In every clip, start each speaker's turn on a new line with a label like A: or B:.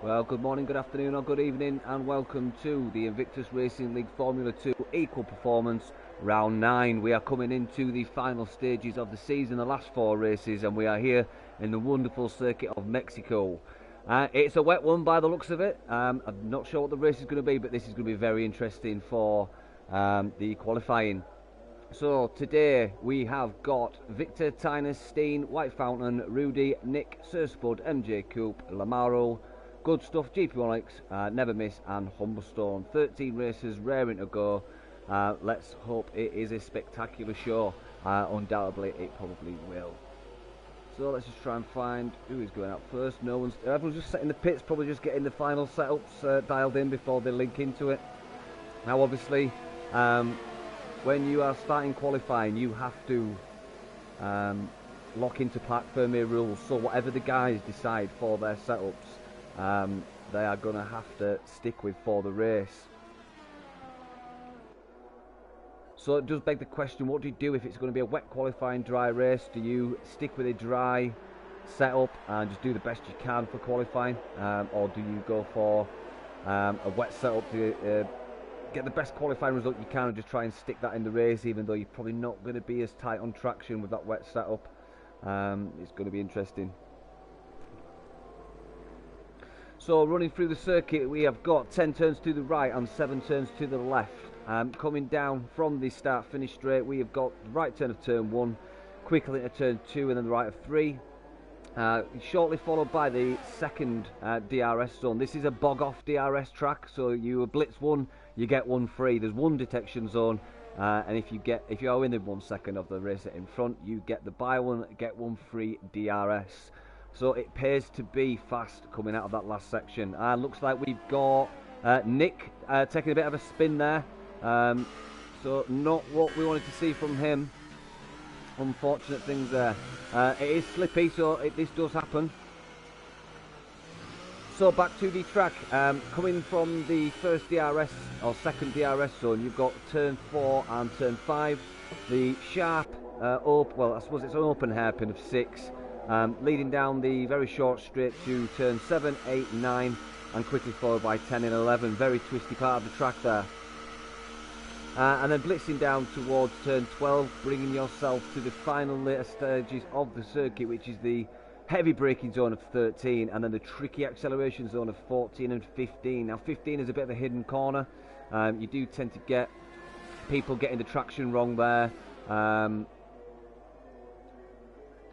A: Well, good morning, good afternoon, or good evening, and welcome to the Invictus Racing League Formula 2 Equal Performance Round 9. We are coming into the final stages of the season, the last 4 races, and we are here in the wonderful circuit of Mexico. It's a wet one by the looks of it. I'm not sure what the race is going to be, but this is going to be very interesting for the qualifying. So today we have got Victor, Tinus, Steen, White Fountain, Rudy, Nick, Sir Spud, MJ Coupe, Lamaro, Good Stuff, GP1X, Never Miss and Humberstone. 13 races raring to go. Let's hope it is a spectacular show. Undoubtedly it probably will. So let's just try and find who is going out first. Everyone's just setting the pits, probably just getting the final setups dialed in before they link into it. Now obviously when you are starting qualifying, you have to lock into Parc Fermé rules. So whatever the guys decide for their setups, they are going to have to stick with for the race. So it does beg the question, what do you do if it's going to be a wet qualifying dry race? Do you stick with a dry setup and just do the best you can for qualifying? Or do you go for a wet setup to get the best qualifying result you can and just try and stick that in the race, even though you're probably not going to be as tight on traction with that wet setup? It's going to be interesting. So running through the circuit, we have got 10 turns to the right and 7 turns to the left. Coming down from the start-finish straight, we have got the right turn of turn 1, quickly into turn 2 and then the right of 3. Shortly followed by the second DRS zone. This is a bog-off DRS track, so you blitz 1, you get 1 free. There's 1 detection zone, and if you are within 1 second of the racer in front, you get the buy 1, get 1 free DRS. So it pays to be fast coming out of that last section. Looks like we've got Nick taking a bit of a spin there. So not what we wanted to see from him. Unfortunate things there. It is slippy, so this does happen. So back to the track. Coming from the first DRS or second DRS zone, you've got turn 4 and turn 5. The sharp, well, I suppose it's an open hairpin of 6. Leading down the very short straight to turn 7, 8, 9, and quickly followed by 10 and 11. Very twisty part of the track there. And then blitzing down towards turn 12, bringing yourself to the final later stages of the circuit, which is the heavy braking zone of 13, and then the tricky acceleration zone of 14 and 15. Now 15 is a bit of a hidden corner. You do tend to get people getting the traction wrong there.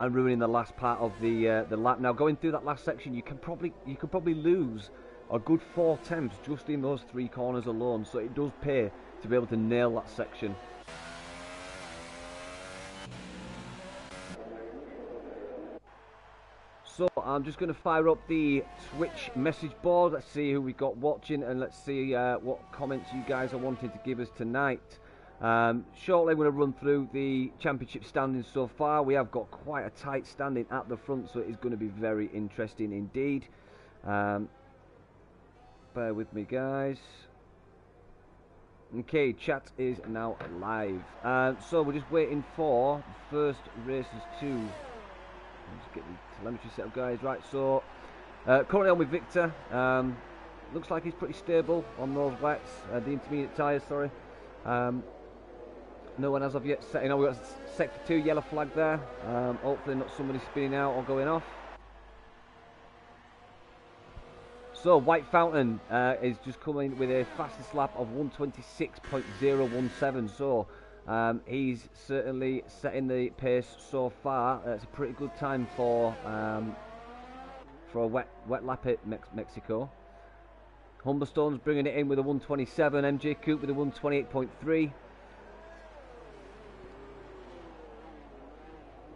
A: And ruining the last part of the lap. Now going through that last section, you can probably lose a good 4 tenths just in those 3 corners alone. So it does pay to be able to nail that section. So I'm just going to fire up the Twitch message board. Let's see who we got watching, and let's see what comments you guys are wanting to give us tonight. Shortly I'm going to run through the championship standings so far. We have got quite a tight standing at the front, so it is going to be very interesting indeed. Bear with me, guys. Okay, chat is now live. So we're just waiting for the first races to... Let's get the telemetry set up, guys. Right, so currently on with Victor. Looks like he's pretty stable on those wets, the intermediate tyres, sorry. No one as of yet setting on. We've got sector 2 yellow flag there. Hopefully not somebody spinning out or going off. So White Fountain is just coming with a fastest lap of 126.017. So he's certainly setting the pace so far. It's a pretty good time for a wet lap at Mexico. Humberstone's bringing it in with a 127. MJ Coupe with a 128.3.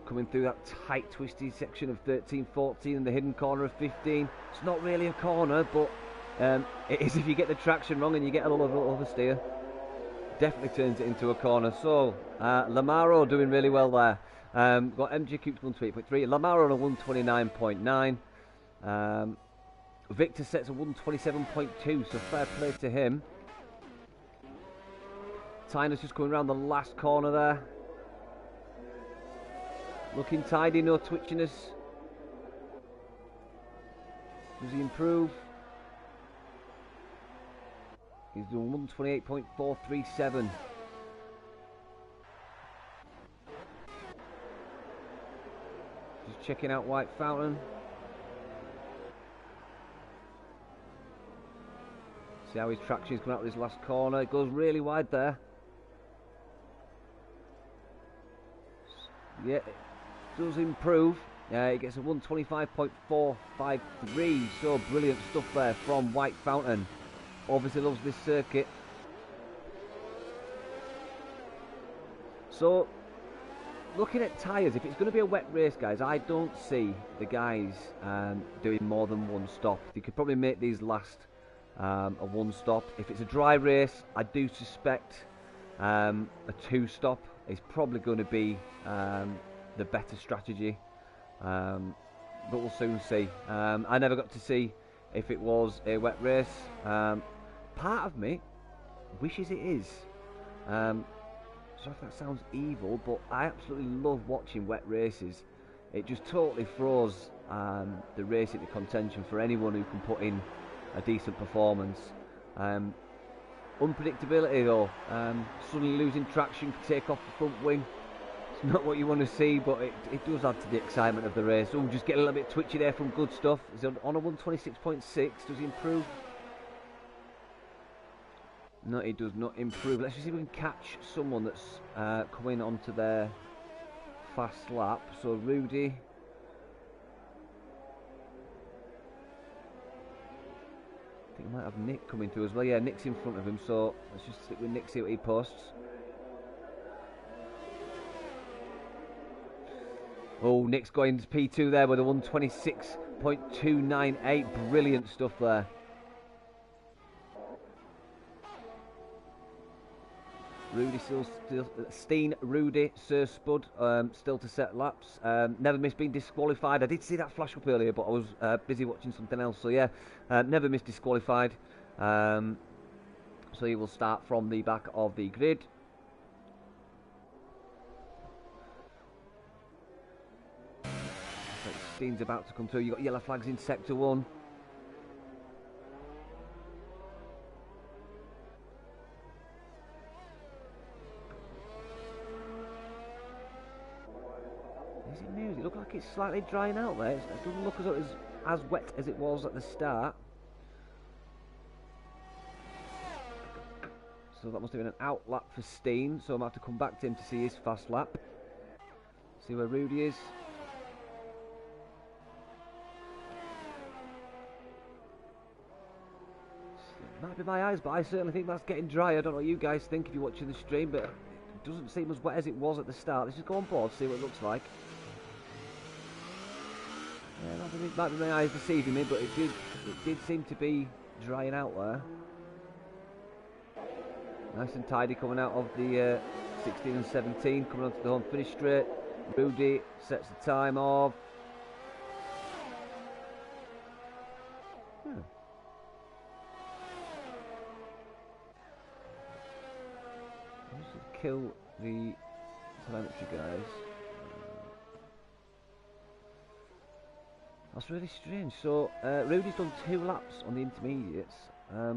A: Coming through that tight, twisty section of 13, 14 and the hidden corner of 15. It's not really a corner, but it is if you get the traction wrong and you get a little oversteer. Definitely turns it into a corner. So, Lamaro doing really well there. Got MJ Coupe 128.3, Lamaro on a 129.9. Victor sets a 127.2, so fair play to him. Tinus just coming around the last corner there. Looking tidy, no twitchiness. Does he improve? He's doing 128.437. Just checking out White Fountain. See how his traction is coming out of this last corner. It goes really wide there. Yeah, it does improve. It gets a 125.453. So brilliant stuff there from White Fountain. Obviously loves this circuit. So, looking at tyres, if it's going to be a wet race, guys, I don't see the guys doing more than one stop. They could probably make these last a one stop. If it's a dry race, I do suspect a two stop is probably going to be the better strategy. But we'll soon see. I never got to see if it was a wet race. Part of me wishes it is. So if that sounds evil, but I absolutely love watching wet races. It just totally throws the race into contention for anyone who can put in a decent performance. Unpredictability though, suddenly losing traction, can take off the front wing. It's not what you want to see, but it does add to the excitement of the race. Oh, just get a little bit twitchy there from Good Stuff. He's on a 126.6. Does he improve? No, he does not improve. Let's just see if we can catch someone that's coming onto their fast lap. So Rudy. I think we might have Nick coming through as well. Yeah, Nick's in front of him, so let's just stick with Nick, see what he posts. Oh, Nick's going to P2 there with a 126.298. Brilliant stuff there. Rudy still Steen, Rudy, Sir Spud, still to set laps. Never missed being disqualified. I did see that flash up earlier, but I was busy watching something else. So yeah, never missed disqualified. So he will start from the back of the grid. Steen's about to come through. You've got yellow flags in sector 1. Is it music? It looks like it's slightly drying out there. It doesn't look as though it's as wet as it was at the start. So that must have been an out lap for Steen. So I'm going to have to come back to him to see his fast lap. See where Rudy is. Might be my eyes, but I certainly think that's getting dry. I don't know what you guys think if you're watching the stream, but it doesn't seem as wet as it was at the start. Let's just go on board, see what it looks like. Yeah, might be my eyes deceiving me, but it did seem to be drying out there. Nice and tidy coming out of the 16 and 17, coming onto the home finish straight. Rudy sets the time of. Kill the telemetry guys. That's really strange. So Rudy's done 2 laps on the intermediates.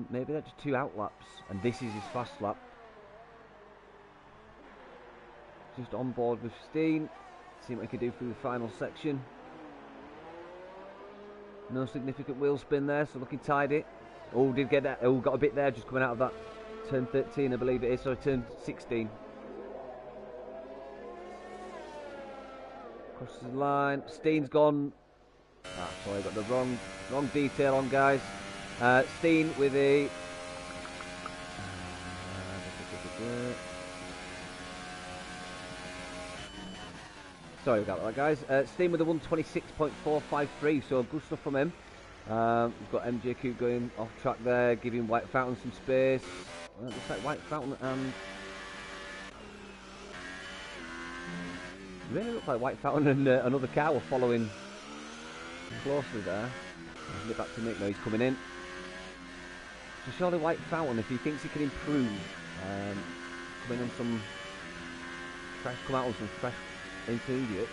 A: Maybe they're just 2 out laps, and this is his fast lap. Just on board with Steen. See what he can do through the final section. No significant wheel spin there, so looking tidy. Oh, did get that. Oh, got a bit there, just coming out of that. Turn 13, I believe it is, so turn 16. Crosses the line. Steen's gone. Ah, sorry, I got the wrong detail on, guys. Steen with a. Sorry about that, guys. Steen with a 126.453, so good stuff from him. We've got MJQ going off track there, giving White Fountain some space. Looks like White Fountain and... really looked like White Fountain and another car were following closely there. I'll get back to Nick now, he's coming in. So surely White Fountain, if he thinks he can improve, come out on some fresh intermediates.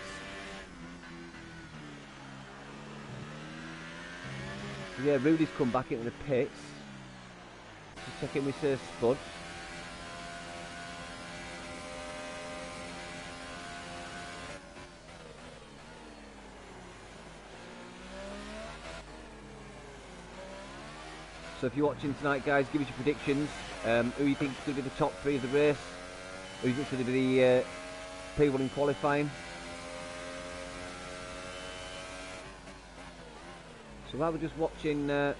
A: So yeah, Rudy's come back into the pits. Just check in with Sir Spud. So if you're watching tonight, guys, give us your predictions. Who you think is going to be the top 3 of the race? Who's going to be the P1 in qualifying? So while we're just watching the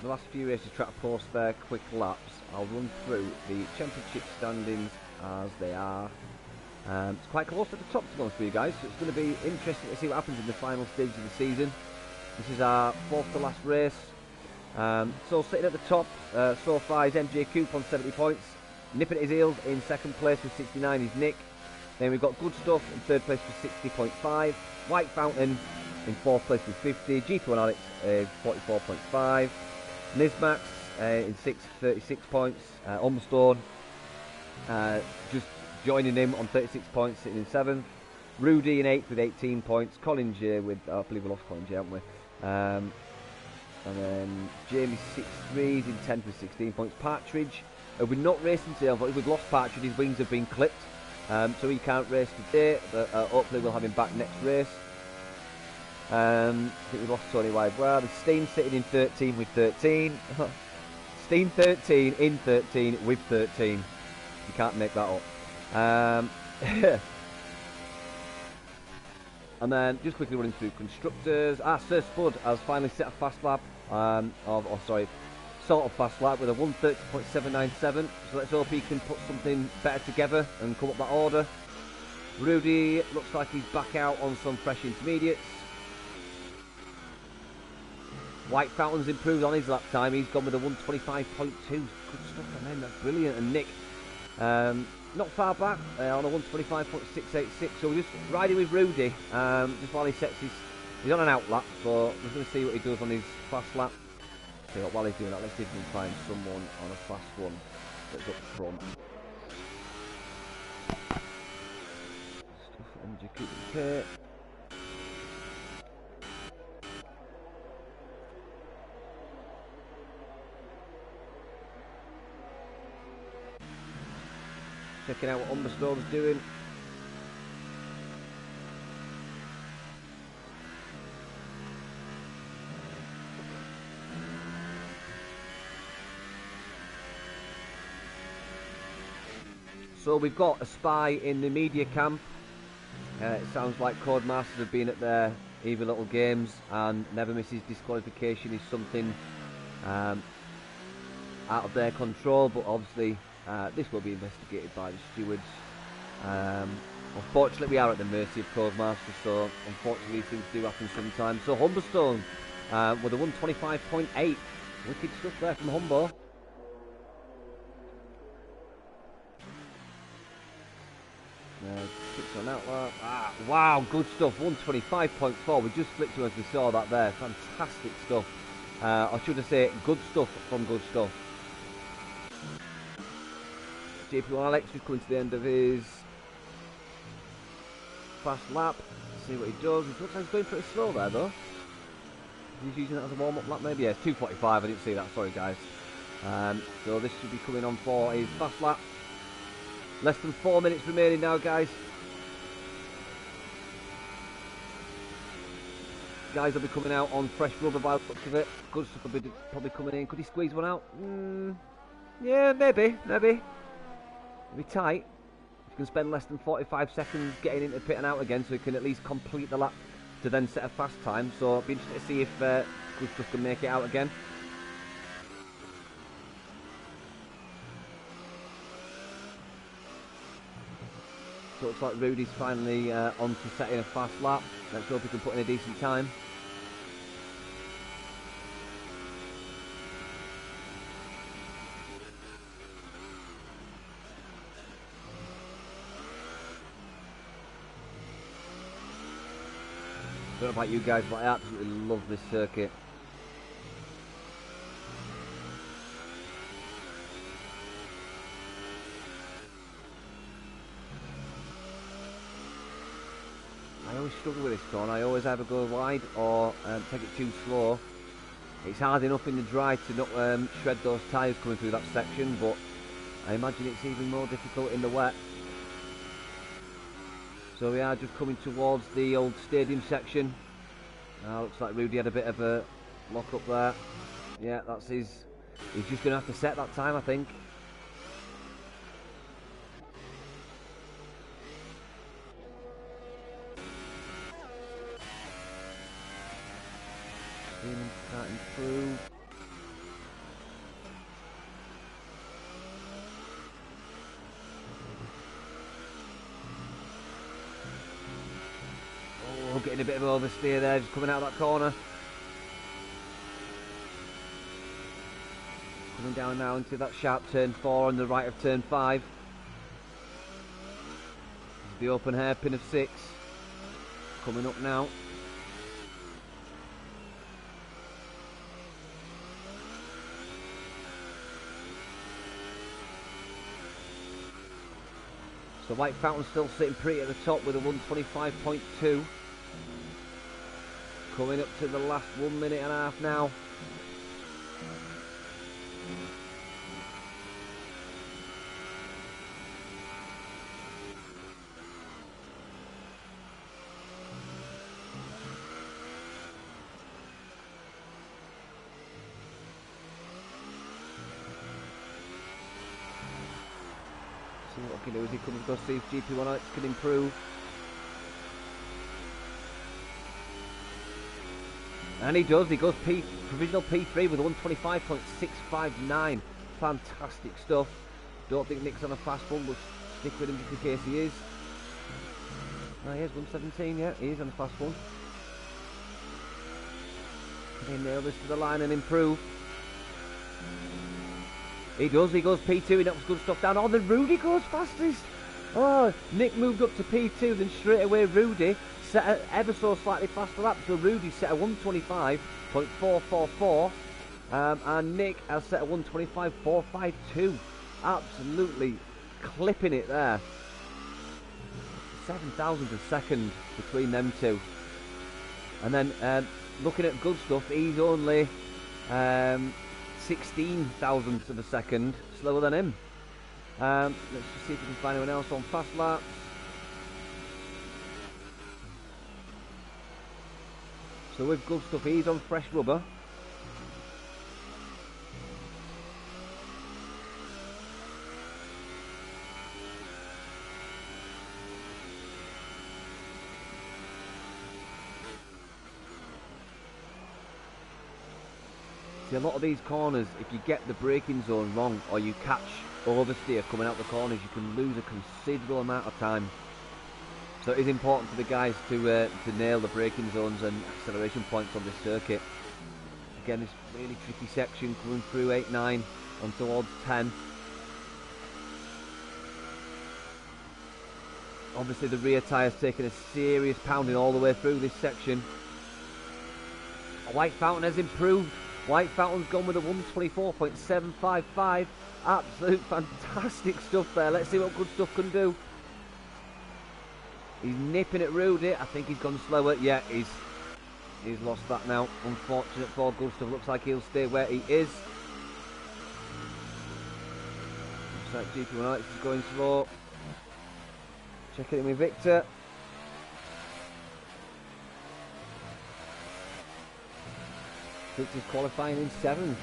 A: last few races, track post their quick laps, I'll run through the championship standings as they are. It's quite close at the top, to be honest with you guys, so it's going to be interesting to see what happens in the final stage of the season. This is our 4th to last race. So sitting at the top so far is MJ Coop on 70 points. Nipping at his heels in 2nd place with 69 is Nick. Then we've got Good Stuff in 3rd place with 60.5. White Fountain in 4th place with 50. GP1 Alex is 44.5. Nizmax in 6th, 36 points. Umberstone just joining him on 36 points, sitting in 7th. Rudy in 8th with 18 points. Colin J with, I believe we lost Colin J, haven't we? And then Jamie 6-3 is in 10th with 16 points. Partridge, we're not racing today, unfortunately. We've lost Partridge, his wings have been clipped. So he can't race today, but hopefully we'll have him back next race. I think we lost Tony White. Well, and Steen sitting in 13 with 13. Steen 13 in 13 with 13. You can't make that up. And then just quickly running through constructors. Sir Spud has finally set a fast lap. Sort of fast lap with a 130.797. So let's hope he can put something better together and come up that order. Rudy looks like he's back out on some fresh intermediates. White Fountain's improved on his lap time. He's gone with a 125.2. Good stuff, man. That's brilliant. And Nick, not far back on a 125.686. So we're just riding with Rudy just while he sets his. He's on an out lap, so we're going to see what he does on his fast lap. So while he's doing that, let's see if we can find someone on a fast one that's up front. Stuff MJ Cooper. Checking out what Umberstone's doing. So we've got a spy in the media camp. It sounds like Codemasters have been at their evil little games, and never misses disqualification is something out of their control, but obviously this will be investigated by the stewards. Unfortunately, we are at the mercy of Codemasters, so unfortunately things do happen sometimes. So Humberstone with a 125.8. Wicked stuff there from Humbo. On outlet. Wow, good stuff. 125.4. We just flipped to as we saw that there. Fantastic stuff. Or should I say, good stuff from good stuff. JP1 Alex is coming to the end of his fast lap. Let's see what he does. It looks like he's going pretty slow there, though. He's using that as a warm-up lap, maybe. Yeah, it's 2:45. I didn't see that. Sorry, guys. So this should be coming on for his fast lap. Less than 4 minutes remaining now, guys. Guys will be coming out on fresh rubber by the looks of it. Good stuff will be probably coming in. Could he squeeze one out? Yeah, maybe. It'll be tight. He can spend less than 45 seconds getting into pit and out again, so he can at least complete the lap to then set a fast time. So it'll be interesting to see if Good Stuff can make it out again. So it looks like Rudy's finally on to setting a fast lap. Let's hope he can put in a decent time. I don't know about you guys, but I absolutely love this circuit. I always struggle with this corner. I always either go wide or take it too slow. It's hard enough in the dry to not shred those tyres coming through that section, but I imagine it's even more difficult in the wet. So we are just coming towards the old stadium section. Looks like Rudy had a bit of a lock up there. Yeah, that's his. He's just going to have to set that time, I think. Starting through. Oh, getting a bit of oversteer there, just coming out of that corner. Coming down now into that sharp turn 4 on the right of turn 5. The open hairpin of 6. Coming up now. So White Fountain still sitting pretty at the top with a 125.2. Coming up to the last 1 minute and a half now. See what he can do as he comes across, see if GP1X can improve. And he does, he goes provisional P3 with 125.659. Fantastic stuff. Don't think Nick's on a fast one, but stick with him just in case he is. Oh, he is 117, yeah, he is on a fast one. Can he nail this to the line and improve? He does, he goes P2, he knocks good stuff down. Oh, then Rudy goes fastest. Oh, Nick moved up to P2, then straight away Rudy set a ever so slightly faster lap. So Rudy set a 125.444, and Nick has set a 125.452. Absolutely clipping it there. 7 thousandths a second between them two. And then looking at good stuff, he's only 16 thousandths of a second slower than him. Let's just see if we can find anyone else on fast laps. So with good stuff, he's on fresh rubber. See, a lot of these corners, if you get the braking zone wrong or you catch oversteer coming out the corners, you can lose a considerable amount of time. So it is important for the guys to nail the braking zones and acceleration points on this circuit. Again, this really tricky section coming through 8, 9 on towards 10. Obviously the rear tyre's taking a serious pounding all the way through this section. White Fountain has improved. White Fountain's gone with a 124.755. Absolute fantastic stuff there. Let's see what good stuff can do. He's nipping at Rudy. I think he's gone slower. Yeah, he's lost that now. Unfortunate for good stuff. Looks like he'll stay where he is. Looks like GP1X is going slow. Checking in with Victor. Victor's qualifying in 7th.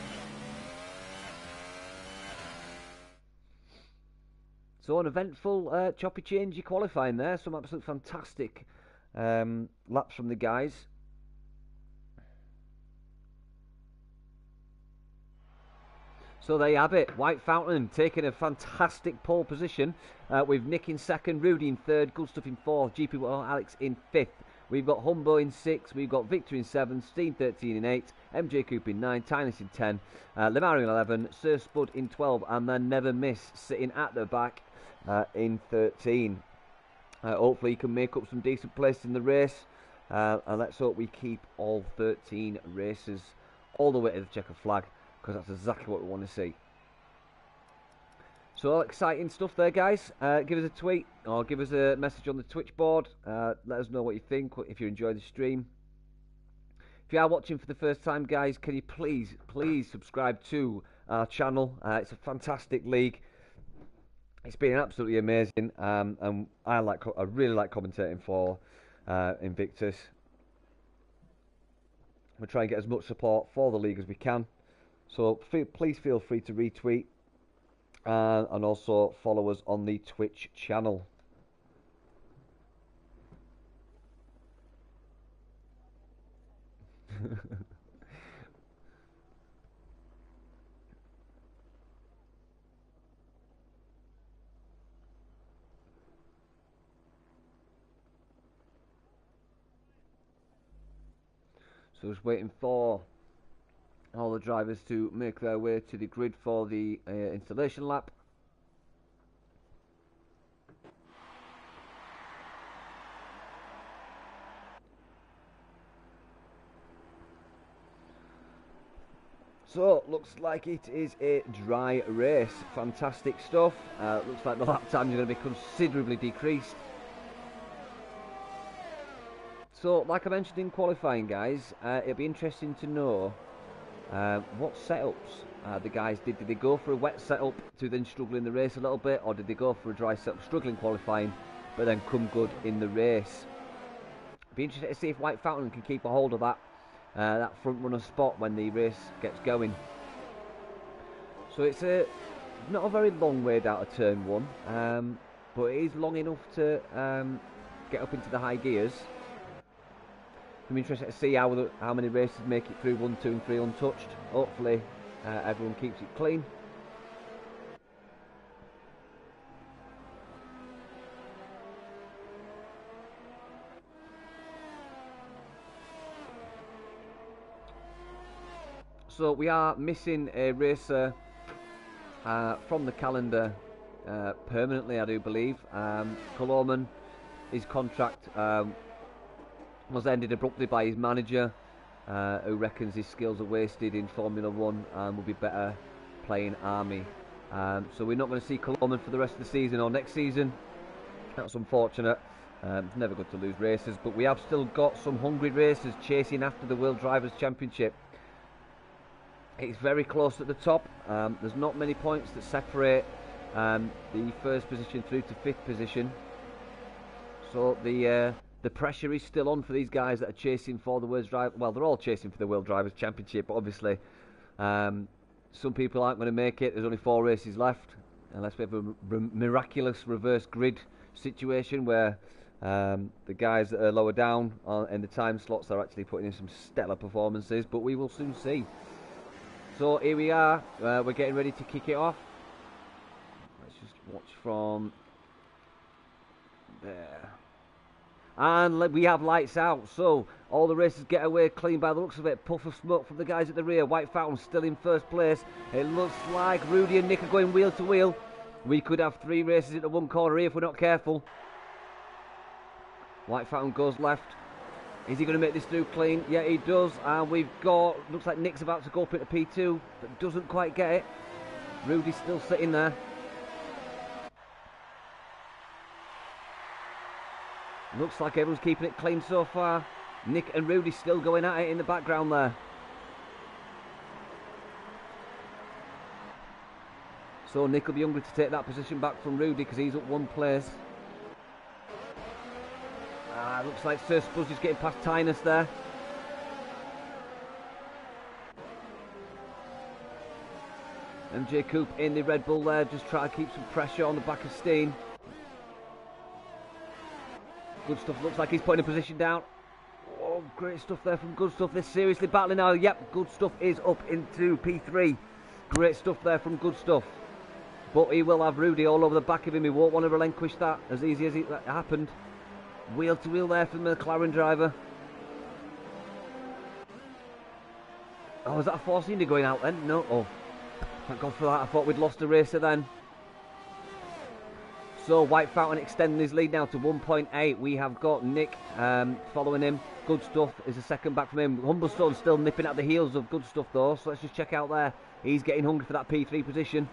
A: So an eventful, choppy changey qualifying there. Some absolute fantastic laps from the guys. So there you have it. White Fountain taking a fantastic pole position with Nick in 2nd, Rudy in 3rd, Good Stuff in 4th, GP1X in 5th. We've got Humbo in 6th, we've got Victor in 7th, Steen 13 in 8th, MJ Cooper in 9, Tynus in 10, Lemar in 11, Sir Spud in 12, and then Never Miss sitting at the back in 13. Hopefully he can make up some decent places in the race, and let's hope we keep all 13 races all the way to the checkered flag, because that's exactly what we want to see. So all exciting stuff there, guys. Give us a tweet or give us a message on the Twitch board. Let us know what you think, if you enjoy the stream. If you are watching for the first time, guys, can you please subscribe to our channel? It's a fantastic league. It's been absolutely amazing, and I really like commentating for Invictus. We'll try and get as much support for the league as we can. So please feel free to retweet and also follow us on the Twitch channel. So just waiting for all the drivers to make their way to the grid for the installation lap. So, looks like it is a dry race. Fantastic stuff. Looks like the lap times are going to be considerably decreased. So, like I mentioned in qualifying, guys, it'll be interesting to know what setups the guys did. Did they go for a wet setup to then struggle in the race a little bit, or did they go for a dry setup, struggling qualifying, but then come good in the race? Be interested to see if White Fountain can keep a hold of that front runner spot when the race gets going. So it's not a very long way down to turn one, but it is long enough to get up into the high gears. I'm interested to see how many races make it through 1, 2 and 3 untouched. Hopefully everyone keeps it clean. So we are missing a racer from the calendar permanently, I do believe. Coloman, his contract was ended abruptly by his manager, who reckons his skills are wasted in Formula 1 and will be better playing Army. So we're not going to see Coloman for the rest of the season or next season. That's unfortunate. It's never good to lose races, but we have still got some hungry racers chasing after the World Drivers' Championship. It's very close at the top. There's not many points that separate the first position through to 5th position. So the pressure is still on for these guys that are chasing for the World Drivers. Well, they're all chasing for the World Drivers' Championship, but obviously some people aren't going to make it. There's only 4 races left, unless we have a miraculous reverse grid situation where the guys that are lower down in the time slots are actually putting in some stellar performances, but we will soon see. So here we are, we're getting ready to kick it off. Let's just watch from there. And we have lights out, so all the races get away clean by the looks of it. Puff of smoke from the guys at the rear. White Fountain still in first place. It looks like Rudy and Nick are going wheel to wheel. We could have 3 races into one corner here if we're not careful. White Fountain goes left. Is he going to make this through clean? Yeah, he does. And we've got, looks like Nick's about to go up into P2, but doesn't quite get it. Rudy's still sitting there. Looks like everyone's keeping it clean so far. Nick and Rudy still going at it in the background there. So Nick will be hungry to take that position back from Rudy because he's up 1 place. Looks like Sir Spuzz is getting past Tynus there. MJ Coop in the Red Bull there, just try to keep some pressure on the back of Steen. Good Stuff looks like he's putting a position down. Oh, great stuff there from Good Stuff. They're seriously battling now. Yep, Good Stuff is up into P3. Great stuff there from Good Stuff. But he will have Rudy all over the back of him. He won't want to relinquish that as easy as it happened. Wheel to wheel there from the McLaren driver. Oh, is that a Force India going out then? No. Oh, thank God for that. I thought we'd lost a racer then. So White Fountain extending his lead now to 1.8. We have got Nick following him. Good Stuff is a second back from him. Humblestone still nipping at the heels of Good Stuff though. So let's just check out there. He's getting hungry for that P3 position.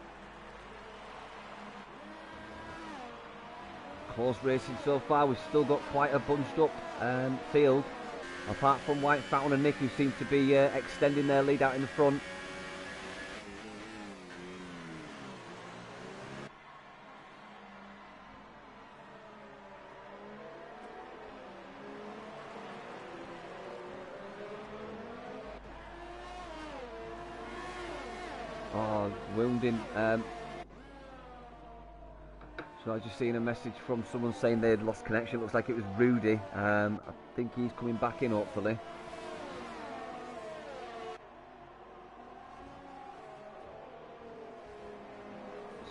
A: Close racing so far. We've still got quite a bunched up field. apart from White Fountain and Nick, who seem to be extending their lead out in the front. Oh, wounding. So I just seen a message from someone saying they had lost connection. Looks like it was Rudy. I think he's coming back in, hopefully.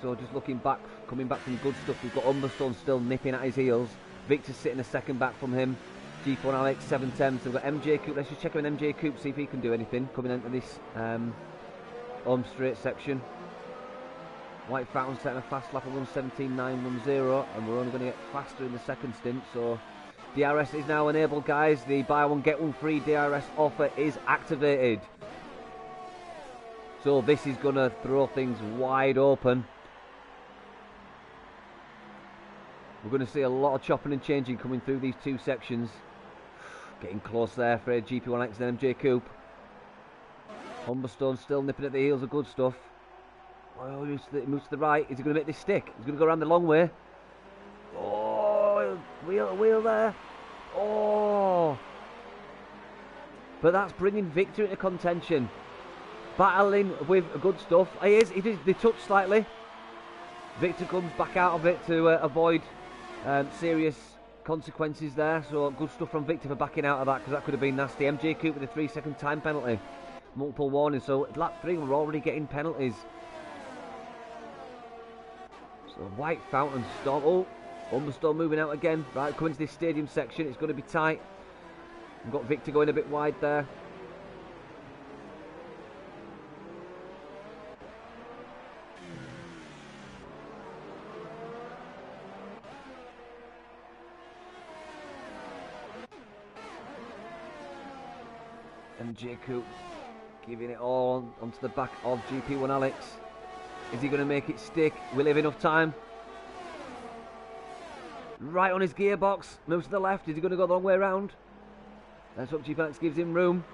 A: So just looking back, coming back from good stuff, we've got Umberstone still nipping at his heels. Victor's sitting a second back from him. G4 Alex, 7 10. So we've got MJ Coop. Let's just check on MJ Coop, see if he can do anything coming into this home straight section. White Fountain setting a fast lap of 1:17.910, and we're only going to get faster in the second stint. So DRS is now enabled, guys. The buy one get one free DRS offer is activated. So this is going to throw things wide open. We're going to see a lot of chopping and changing coming through these two sections. Getting close there for GP1X and MJ Coop. Humberstone still nipping at the heels of good stuff. Oh, he moves to the right. Is he going to make this stick? He's going to go around the long way. Oh, wheel there. Oh. But that's bringing Victor into contention. Battling with good stuff. They touch slightly. Victor comes back out of it to avoid serious consequences there. So good stuff from Victor for backing out of that, because that could have been nasty. MJ Coop with a 3-second time penalty. Multiple warnings. So lap 3 we're already getting penalties. So White Fountain Storm. Oh, Umberstone moving out again. Right, coming to this stadium section. It's going to be tight. We've got Victor going a bit wide there. MJ Coop giving it all onto the back of GP1 Alex. Is he going to make it stick? Will he have enough time? Right on his gearbox. Moves to the left. Is he going to go the long way around? Let's hope GP1 Alex gives him room.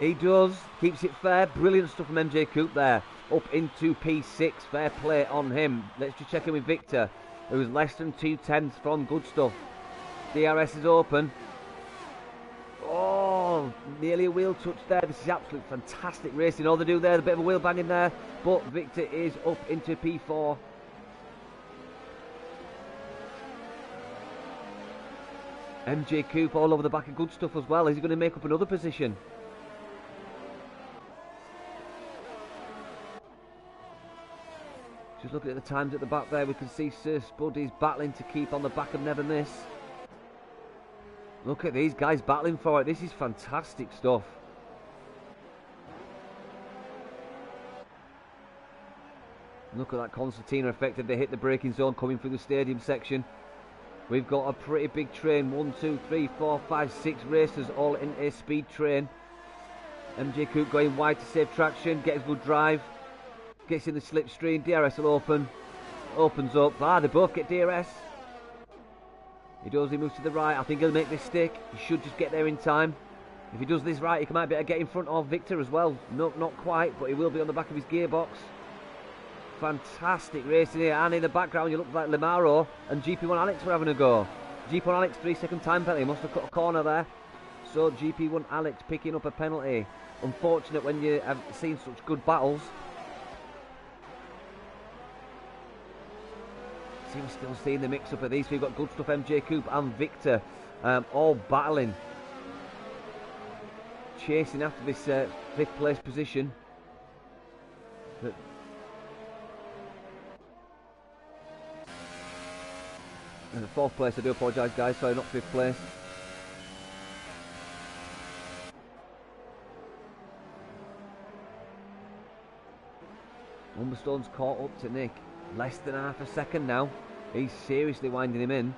A: He does. Keeps it fair. Brilliant stuff from MJ Coop there. Up into P6. Fair play on him. Let's just check in with Victor, who's less than 2/10 from good stuff. DRS is open. Oh, nearly a wheel touch there. This is absolute fantastic racing. All they do there, a bit of a wheel banging there, but Victor is up into P4. MJ Coop all over the back of good stuff as well. Is he going to make up another position? Just looking at the times at the back there, we can see Sir Spud is battling to keep on the back of Never Miss. Look at these guys battling for it. This is fantastic stuff. Look at that concertina effect if they hit the braking zone coming through the stadium section. We've got a pretty big train. 1, 2, 3, 4, 5, 6 racers all in a speed train. MJ Coop going wide to save traction. Gets a good drive. Gets in the slipstream. DRS will open. Opens up. They both get DRS. He does, he moves to the right. I think he'll make this stick. He should just get there in time. If he does this right, he might be able to get in front of Victor as well. No, not quite, but he will be on the back of his gearbox. Fantastic racing here. And in the background, you look like Limaro and GP1 Alex were having a go. GP1 Alex, 3-second time penalty. He must have cut a corner there. So GP1 Alex picking up a penalty. Unfortunate when you have seen such good battles. We're still seeing the mix-up of these. We've got good stuff, MJ Coop and Victor, all battling, chasing after this 5th place position. But the 4th place, I do apologise guys, sorry, not 5th place. Umberstone's caught up to Nick. Less than half a second now. He's seriously winding him in.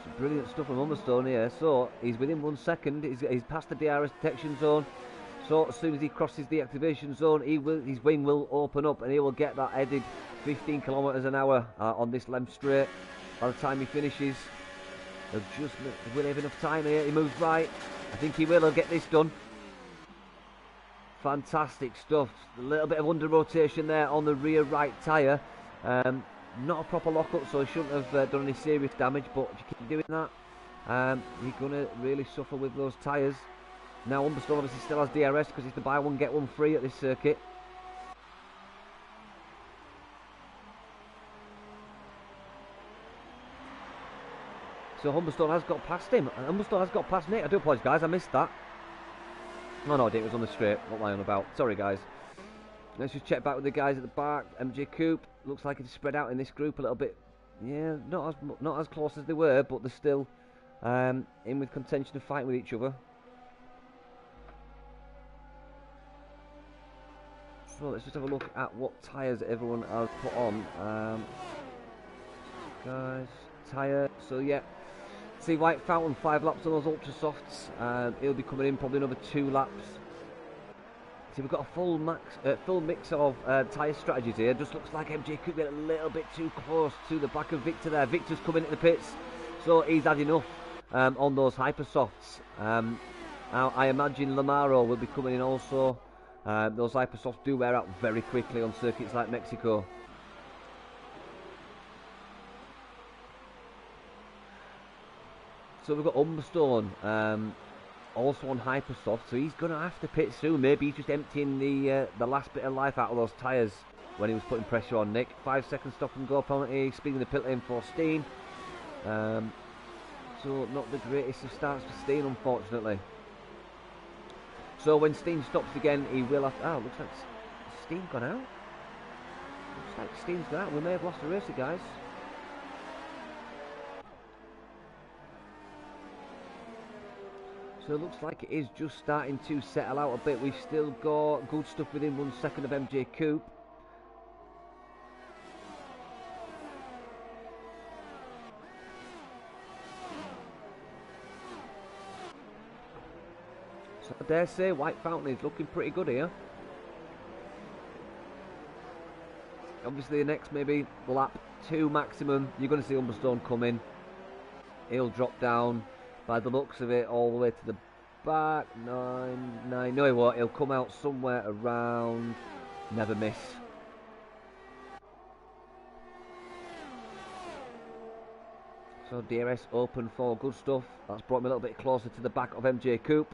A: Some brilliant stuff from Umberstone here. So he's within 1 second. He's past the DRS detection zone. So as soon as he crosses the activation zone, his wing will open up and he will get that headed 15 kilometres an hour on this length straight by the time he finishes. Will he have enough time here? He moves right. I think he will. He'll get this done. Fantastic stuff. A little bit of under rotation there on the rear right tyre. Not a proper lockup, so he shouldn't have done any serious damage, but if you keep doing that, you're going to really suffer with those tyres. Now Humberstone obviously still has DRS because it's the buy one get one free at this circuit. So Humberstone has got past him. Humberstone has got past Nick. I do apologise, guys, I missed that. Oh no, I didn't. It was on the straight. What am I on about? Sorry, guys. Let's just check back with the guys at the back. MJ Coupe looks like it's spread out in this group a little bit. Yeah, not as close as they were, but they're still in with contention and fighting with each other. So let's just have a look at what tyres everyone has put on. Guys, tyre. So yeah, see White Fountain 5 laps on those ultra softs. He'll be coming in probably another 2 laps. See, we've got a full mix of tyre strategies here. Just looks like MJ could get a little bit too close to the back of Victor there. Victor's coming into the pits, so he's had enough on those hyper softs. Now I imagine Lamaro will be coming in also. Those hyper softs do wear out very quickly on circuits like Mexico. So we've got Humberstone also on hypersoft, so he's going to have to pit soon. Maybe he's just emptying the last bit of life out of those tyres when he was putting pressure on Nick. 5 second stop and go penalty, speeding the pit lane for Steen. So not the greatest of starts for Steen, unfortunately. So when Steen stops again, he will have to... Oh, looks like Steen's gone out. Looks like Steen's gone out. We may have lost the race, guys. So it looks like it is just starting to settle out a bit. We've still got good stuff within 1 second of MJ Coupe. So I dare say White Fountain is looking pretty good here. Obviously the next maybe lap 2 maximum, you're going to see Humberstone come in. He'll drop down. By the looks of it, all the way to the back. 9. No, he won't. He'll come out somewhere around. Never miss. So DRS open for good stuff. That's brought me a little bit closer to the back of MJ Coupe.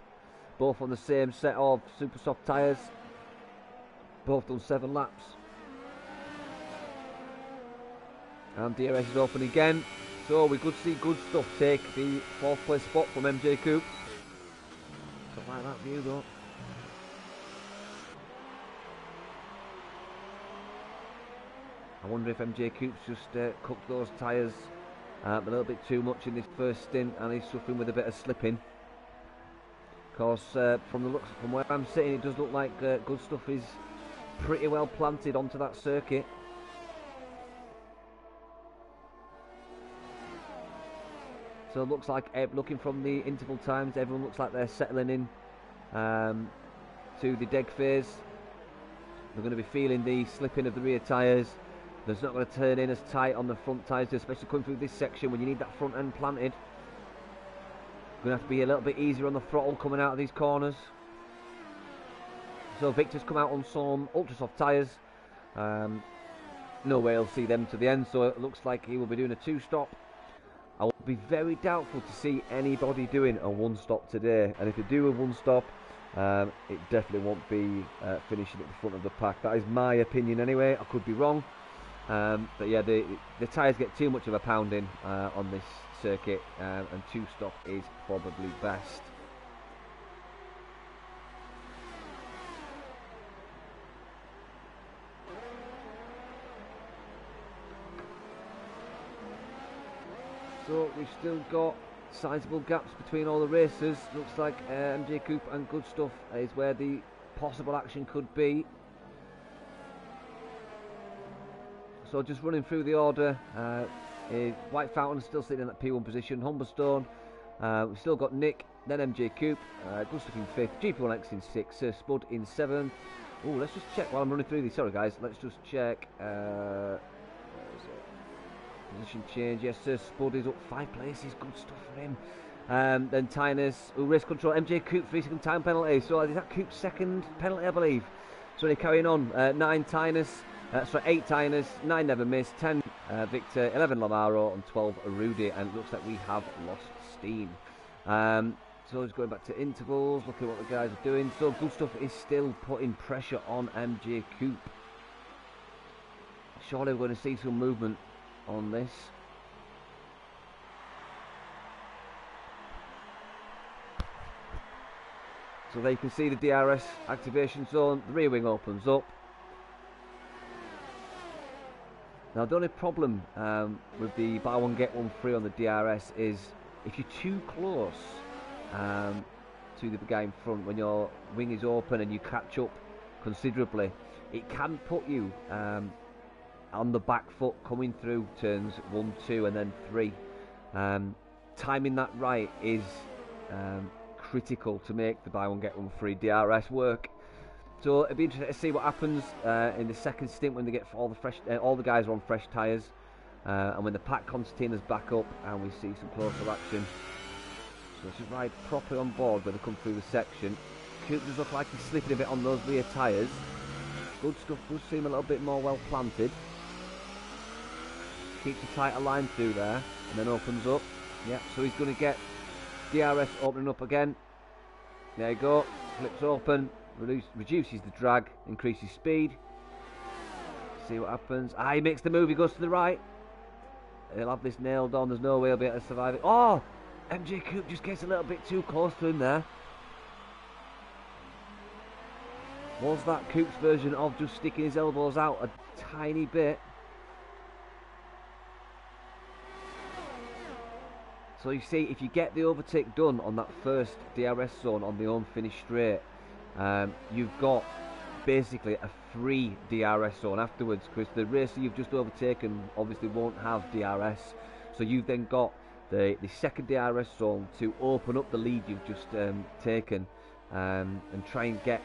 A: Both on the same set of super soft tyres. Both done 7 laps. And DRS is open again. So we could see good stuff take the 4th place spot from MJ Coupe. Don't like that view though. I wonder if MJ Coupe's just cooked those tyres a little bit too much in this first stint, and he's suffering with a bit of slipping. Of course, from where I'm sitting, it does look like good stuff is pretty well planted onto that circuit. So it looks like, looking from the interval times, everyone looks like they're settling in to the deg phase. They're going to be feeling the slipping of the rear tyres. There's not going to turn in as tight on the front tyres, especially coming through this section when you need that front end planted. Going to have to be a little bit easier on the throttle coming out of these corners. So Victor's come out on some ultra soft tyres. No way he'll see them to the end, so it looks like he will be doing a 2-stop. I would be very doubtful to see anybody doing a 1-stop today, and if you do a 1-stop, it definitely won't be finishing at the front of the pack. That is my opinion anyway. I could be wrong, but yeah, the tyres get too much of a pounding on this circuit, and 2-stop is probably best. So we've still got sizable gaps between all the racers. Looks like MJ Coupe and Good Stuff is where the possible action could be. So just running through the order, White Fountain still sitting in that P1 position. Humberstone, we've still got Nick, then MJ Coupe, Good Stuff in 5th, GP1X in 6th, Spud in 7th. Oh, let's just check while I'm running through these. Sorry guys, let's just check. Position change, yes sir. Spud is up 5 places, good stuff for him. Then Tynus, who race control, MJ Coop, 3-second time penalty. So is that Coop's second penalty, I believe? So they're carrying on. 9 Tynus, 8 Tynus, 9 Never Miss, 10 Victor, 11 Lamaro, and 12 Rudy. And it looks like we have lost steam. So it's going back to intervals, looking at what the guys are doing. So good stuff is still putting pressure on MJ Coop. Surely we're going to see some movement on this. So there you can see the DRS activation zone. The rear wing opens up. Now the only problem with the buy one get one free on the DRS is if you're too close to the guy in front when your wing is open and you catch up considerably, it can put you on the back foot coming through turns 1, 2 and then 3. Timing that right is critical to make the buy one get one free DRS work. So it'd be interesting to see what happens in the second stint when they get all the guys are on fresh tyres, and when the pack concertina's back up and we see some closer action. So let's just ride properly on board when they come through the section. Coop does look like he's slipping a bit on those rear tyres. Good stuff, does seem a little bit more well planted. Keeps a tighter line through there and then opens up. Yeah, so he's going to get DRS opening up again. There you go, flips open, reduces the drag, increases speed. See what happens. He makes the move, he goes to the right. He'll have this nailed on, there's no way he'll be able to survive it. Oh! MJ Coop just gets a little bit too close to him there. Was that Coop's version of just sticking his elbows out a tiny bit? So you see, if you get the overtake done on that first DRS zone on the unfinished straight, you've got basically a free DRS zone afterwards, because the racer you've just overtaken obviously won't have DRS. So you've then got the second DRS zone to open up the lead you've just taken, and try and get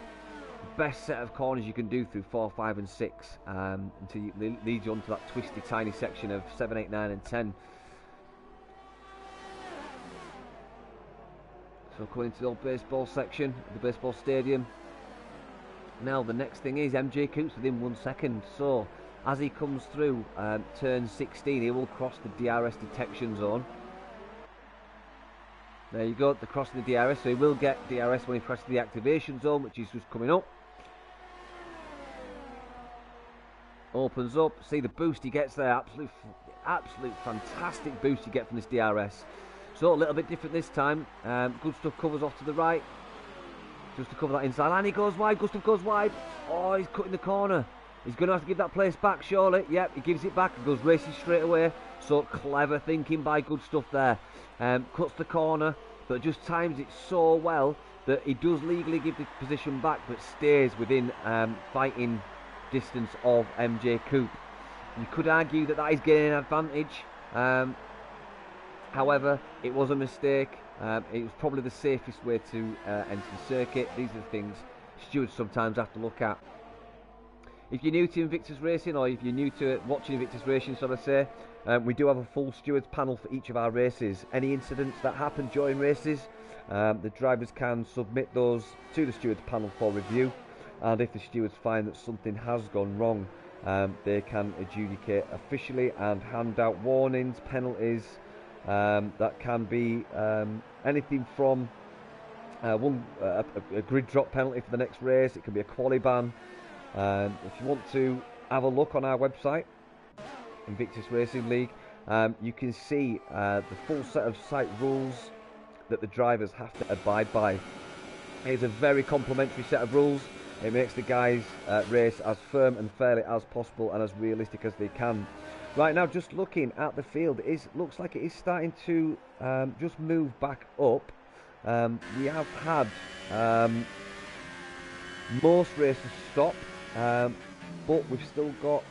A: the best set of corners you can do through 4, 5 and 6 until it leads you onto that twisty tiny section of 7, 8, 9 and 10. So coming into the old baseball section of the baseball stadium. Now the next thing is MJ Coop's within 1 second. So as he comes through turn 16, he will cross the DRS detection zone. There you go, the crossing the DRS. So he will get DRS when he crosses the activation zone, which is just coming up. Opens up. See the boost he gets there. Absolute fantastic boost you get from this DRS. So a little bit different this time. Good stuff covers off to the right, just to cover that inside line. He goes wide. Gustav goes wide. Oh, he's cutting the corner. He's going to have to give that place back, surely. Yep, he gives it back and goes racing straight away. So clever thinking by Good Stuff there. Cuts the corner, but just times it so well that he does legally give the position back, but stays within fighting distance of MJ Coop. You could argue that that is gaining an advantage. However, it was a mistake. It was probably the safest way to enter the circuit. These are the things stewards sometimes have to look at. If you're new to Invictus Racing, or if you're new to watching Invictus Racing, so to say, we do have a full stewards panel for each of our races. Any incidents that happen during races, the drivers can submit those to the stewards panel for review, and if the stewards find that something has gone wrong, they can adjudicate officially and hand out warnings, penalties. That can be anything from a grid drop penalty for the next race. It can be a quali ban. If you want to have a look on our website, Invictus Racing League, you can see the full set of site rules that the drivers have to abide by. It's a very complimentary set of rules. It makes the guys race as firm and fairly as possible and as realistic as they can. Right now, just looking at the field, looks like it is starting to just move back up. We have had most races stop, but we've still got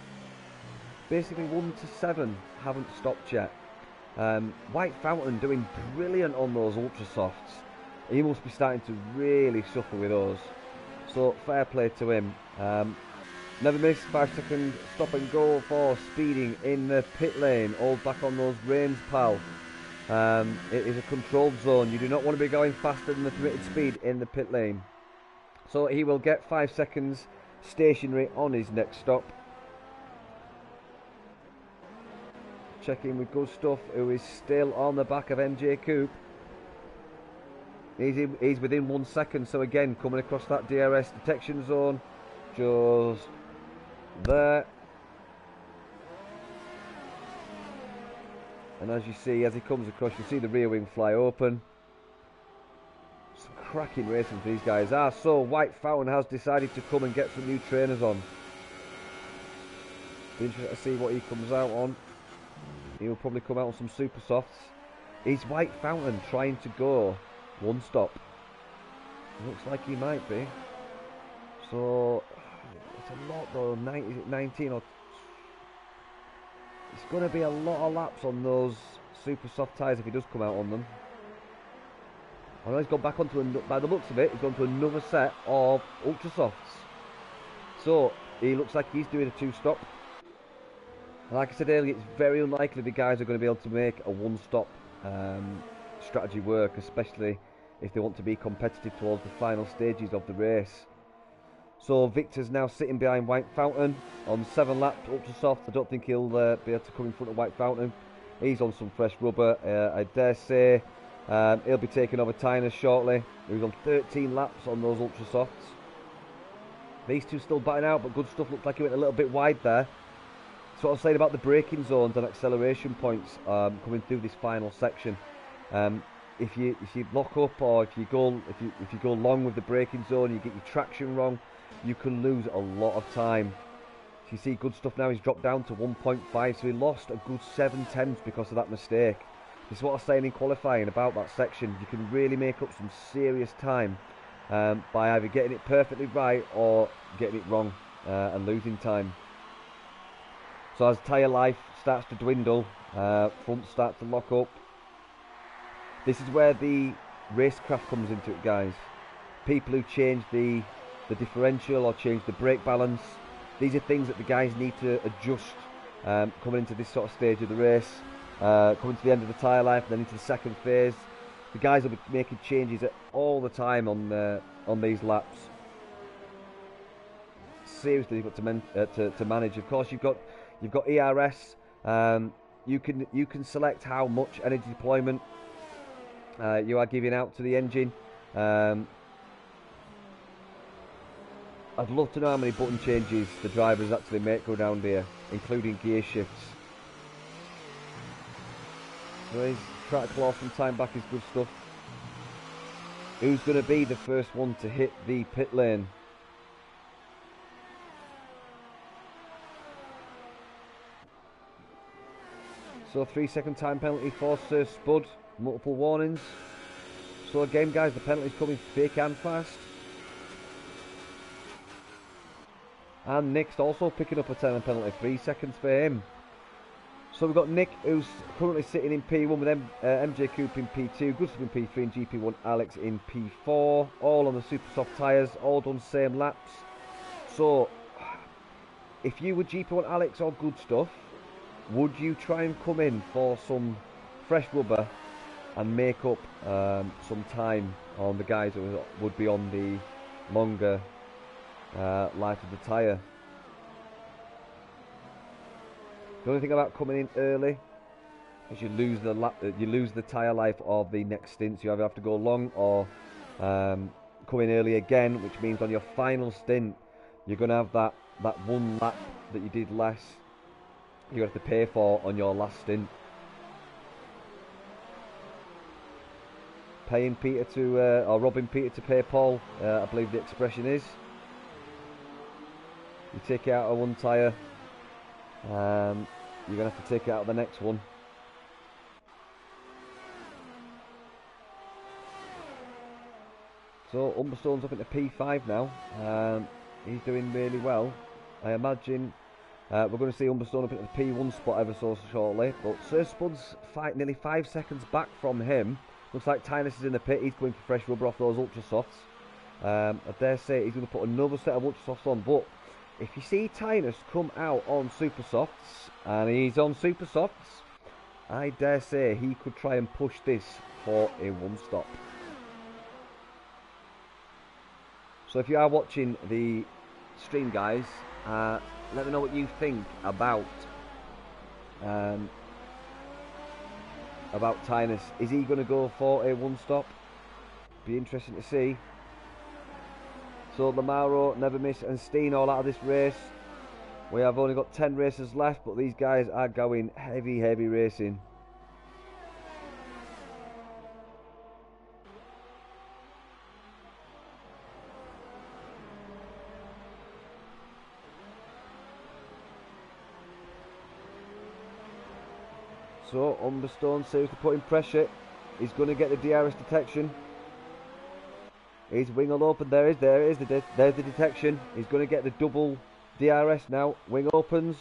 A: basically 1 to 7 haven't stopped yet. White Fountain doing brilliant on those ultra softs. He must be starting to really suffer with those. So fair play to him. Never miss, 5 second stop and go for speeding in the pit lane. Hold back on those reins, pal. It is a controlled zone. You do not want to be going faster than the permitted speed in the pit lane. So he will get 5 seconds stationary on his next stop. Checking with Good Stuff, who is still on the back of MJ Coupe. He's within 1 second, so again, coming across that DRS detection zone. Just there. And as you see, as he comes across, you see the rear wing fly open. Some cracking racing for these guys. So White Fountain has decided to come and get some new trainers on. Be interested to see what he comes out on. He'll probably come out on some super softs. Is White Fountain trying to go one stop? Looks like he might be. So it's a lot though. Is it 19 or? It's going to be a lot of laps on those super soft tyres if he does come out on them. I know he's gone back onto, by the looks of it, he's gone to another set of ultra softs. So he looks like he's doing a 2-stop. Like I said earlier, it's very unlikely the guys are going to be able to make a one-stop strategy work, especially if they want to be competitive towards the final stages of the race. So Victor's now sitting behind White Fountain on 7 laps, ultra soft. I don't think he'll be able to come in front of White Fountain. He's on some fresh rubber, I dare say. He'll be taking over Tyner shortly. He's on 13 laps on those ultra softs. These two still batting out, but Good Stuff looked like he went a little bit wide there. That's what I was saying about the braking zones and acceleration points coming through this final section. If you lock up, or if you go long with the braking zone, you get your traction wrong, you can lose a lot of time. So you see Good Stuff now, he's dropped down to 1.5, so he lost a good 7/10 because of that mistake. This is what I was saying in qualifying about that section. You can really make up some serious time by either getting it perfectly right or getting it wrong and losing time. So as tyre life starts to dwindle, front starts to lock up. This is where the racecraft comes into it, guys. People who change the differential or change the brake balance. These are things that the guys need to adjust coming into this sort of stage of the race. Coming to the end of the tyre life and then into the second phase. The guys will be making changes all the time on these laps. Seriously, you've got to manage. Of course, you've got ERS. You can select how much energy deployment you are giving out to the engine. I'd love to know how many button changes the drivers actually make go down here, including gear shifts. So he's trying to claw some time back, is Good Stuff. Who's going to be the first one to hit the pit lane? So 3-second time penalty for Sir Spud. Multiple warnings. So again, guys, the penalty's coming thick and fast. And Nick's also picking up a time penalty. 3 seconds for him. So we've got Nick, who's currently sitting in P1 with MJ Coupe in P2, Good Stuff in P3 and GP1 Alex in P4. All on the super soft tyres, all done same laps. So, if you were GP1 Alex or Good Stuff, would you try and come in for some fresh rubber and make up some time on the guys who would be on the longer life of the tyre? The only thing about coming in early is you lose the tyre life of the next stint. So you either have to go long or come in early again, which means on your final stint you're going to have that one lap that you did less you have to pay for on your last stint. Paying Peter to or robbing Peter to pay Paul, I believe the expression is. You take it out of one tyre, you're going to have to take it out of the next one. So Umberstone's up into P5 now. He's doing really well. I imagine we're going to see Umberstone up into the P1 spot ever so shortly. But Sir Spud's nearly 5 seconds back from him. Looks like Tynus is in the pit. He's going for fresh rubber off those ultra softs. I dare say he's going to put another set of ultra softs on. But If you see Tynus come out on super softs, and he's on super softs, I dare say he could try and push this for a one stop. So if you are watching the stream, guys, let me know what you think about Tynus. Is he going to go for a one stop? Be interesting to see. So Lamaro, Never Miss and Steen all out of this race. We have only got 10 races left, but these guys are going heavy racing. So Umberstone seriously putting pressure. He's going to get the DRS detection. His wing will open. There's the detection. He's going to get the double DRS now. Wing opens.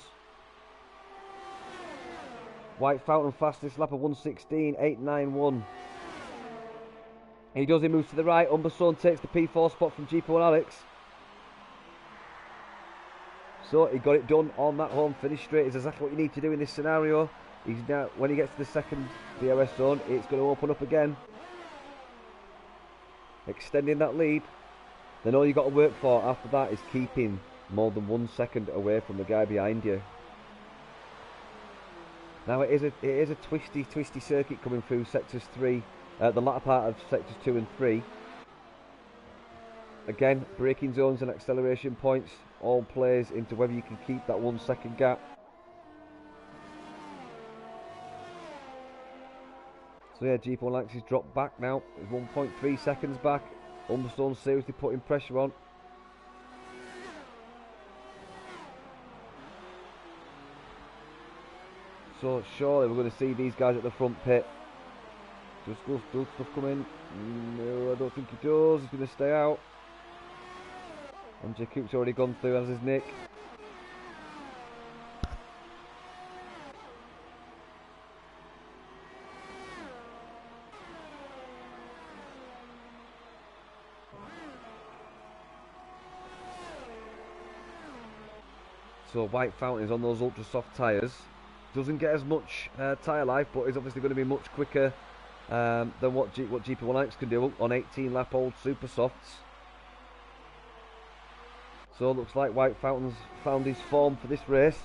A: White Fountain fastest lap of 1:16.891. He does. He moves to the right. Umberstone takes the P4 spot from GP1 Alex. So he got it done on that home finish straight. Is exactly what you need to do in this scenario. He's now, when he gets to the second DRS zone, it's going to open up again, extending that lead. Then all you've got to work for after that is keeping more than 1 second away from the guy behind you. Now it is a twisty circuit coming through sectors 3, the latter part of sectors 2 and 3. Again, braking zones and acceleration points all plays into whether you can keep that 1 second gap. So yeah, GP1 Alex has dropped back now. It's 1.3 seconds back. Umberstone seriously putting pressure on. So surely we're going to see these guys at the front pit. Does stuff come in? No, I don't think he does. He's going to stay out. And Jakub's already gone through, as is Nick. So White Fountain is on those ultra soft tyres. Doesn't get as much tyre life, but is obviously going to be much quicker than what GP1 Alex can do on 18 lap old super softs. So it looks like White Fountain's found his form for this race.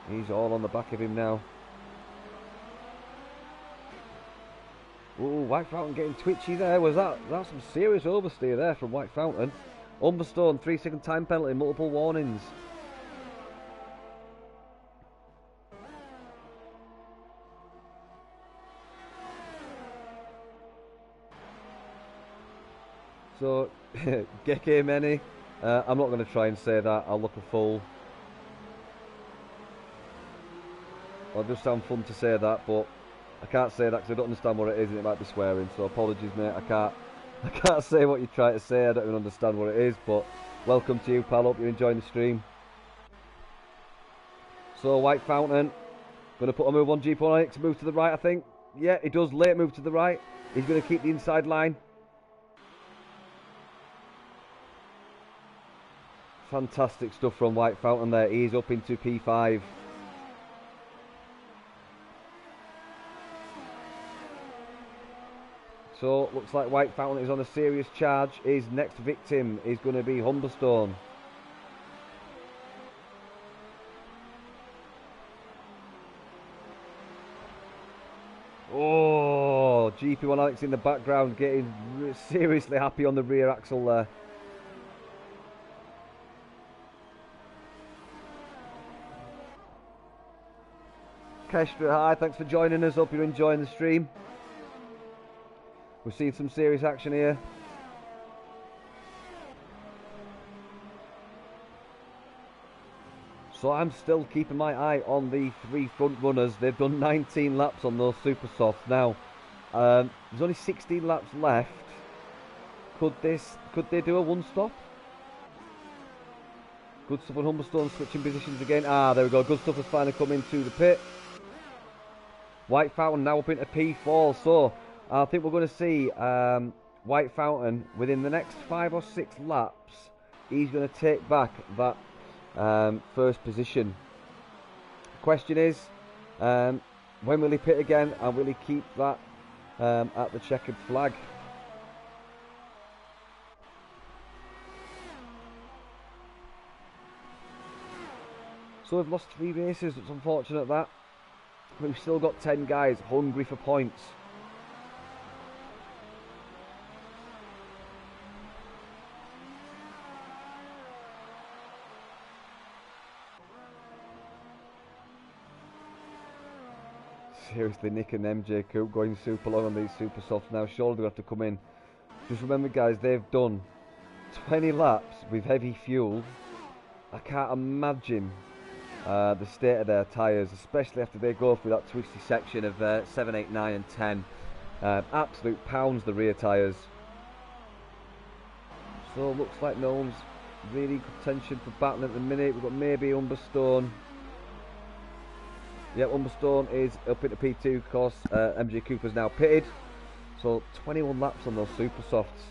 A: He's all on the back of him now. Ooh, White Fountain getting twitchy there. That's some serious oversteer there from White Fountain. Umberstone, 3-second time penalty, multiple warnings. So, Geke Many, I'm not going to try and say that, I'll look a fool. It'll just sound fun to say that, but I can't say that because I don't understand what it is and it might be swearing, so apologies mate, I can't say what you're trying to say, I don't even understand what it is, but welcome to you pal, hope you're enjoying the stream. So White Fountain, going to put a move on GP1 Alex, move to the right I think. Yeah, he does, late move to the right, he's going to keep the inside line. Fantastic stuff from White Fountain there, he's up into P5. So, looks like White Fountain is on a serious charge. His next victim is going to be Umberstone. Oh, GP1 Alex in the background getting seriously happy on the rear axle there. Kestra, hi, thanks for joining us. Hope you're enjoying the stream. We're seeing some serious action here. So I'm still keeping my eye on the 3 front runners. They've done 19 laps on those super softs. Now, there's only 16 laps left. Could they do a one stop? Good stuff on Humberstone switching positions again. Ah, there we go. Good stuff has finally come into the pit. White Fountain now up into P4, so I think we're going to see White Fountain within the next 5 or 6 laps. He's going to take back that first position. Question is, when will he pit again, and will he keep that at the checkered flag? So we've lost 3 races. It's unfortunate that. We've still got 10 guys hungry for points. Seriously, Nick and MJ Coop going super long on these super softs now. Surely they have to come in. Just remember, guys, they've done 20 laps with heavy fuel. I can't imagine the state of their tyres, especially after they go through that twisty section of 7, 8, 9 and 10. Absolute pounds, the rear tyres. So looks like no one's really in contention for battling at the minute. We've got maybe Umberstone. Yep, Umberstone is up into P2 because MJ Cooper's now pitted. So 21 laps on those super softs.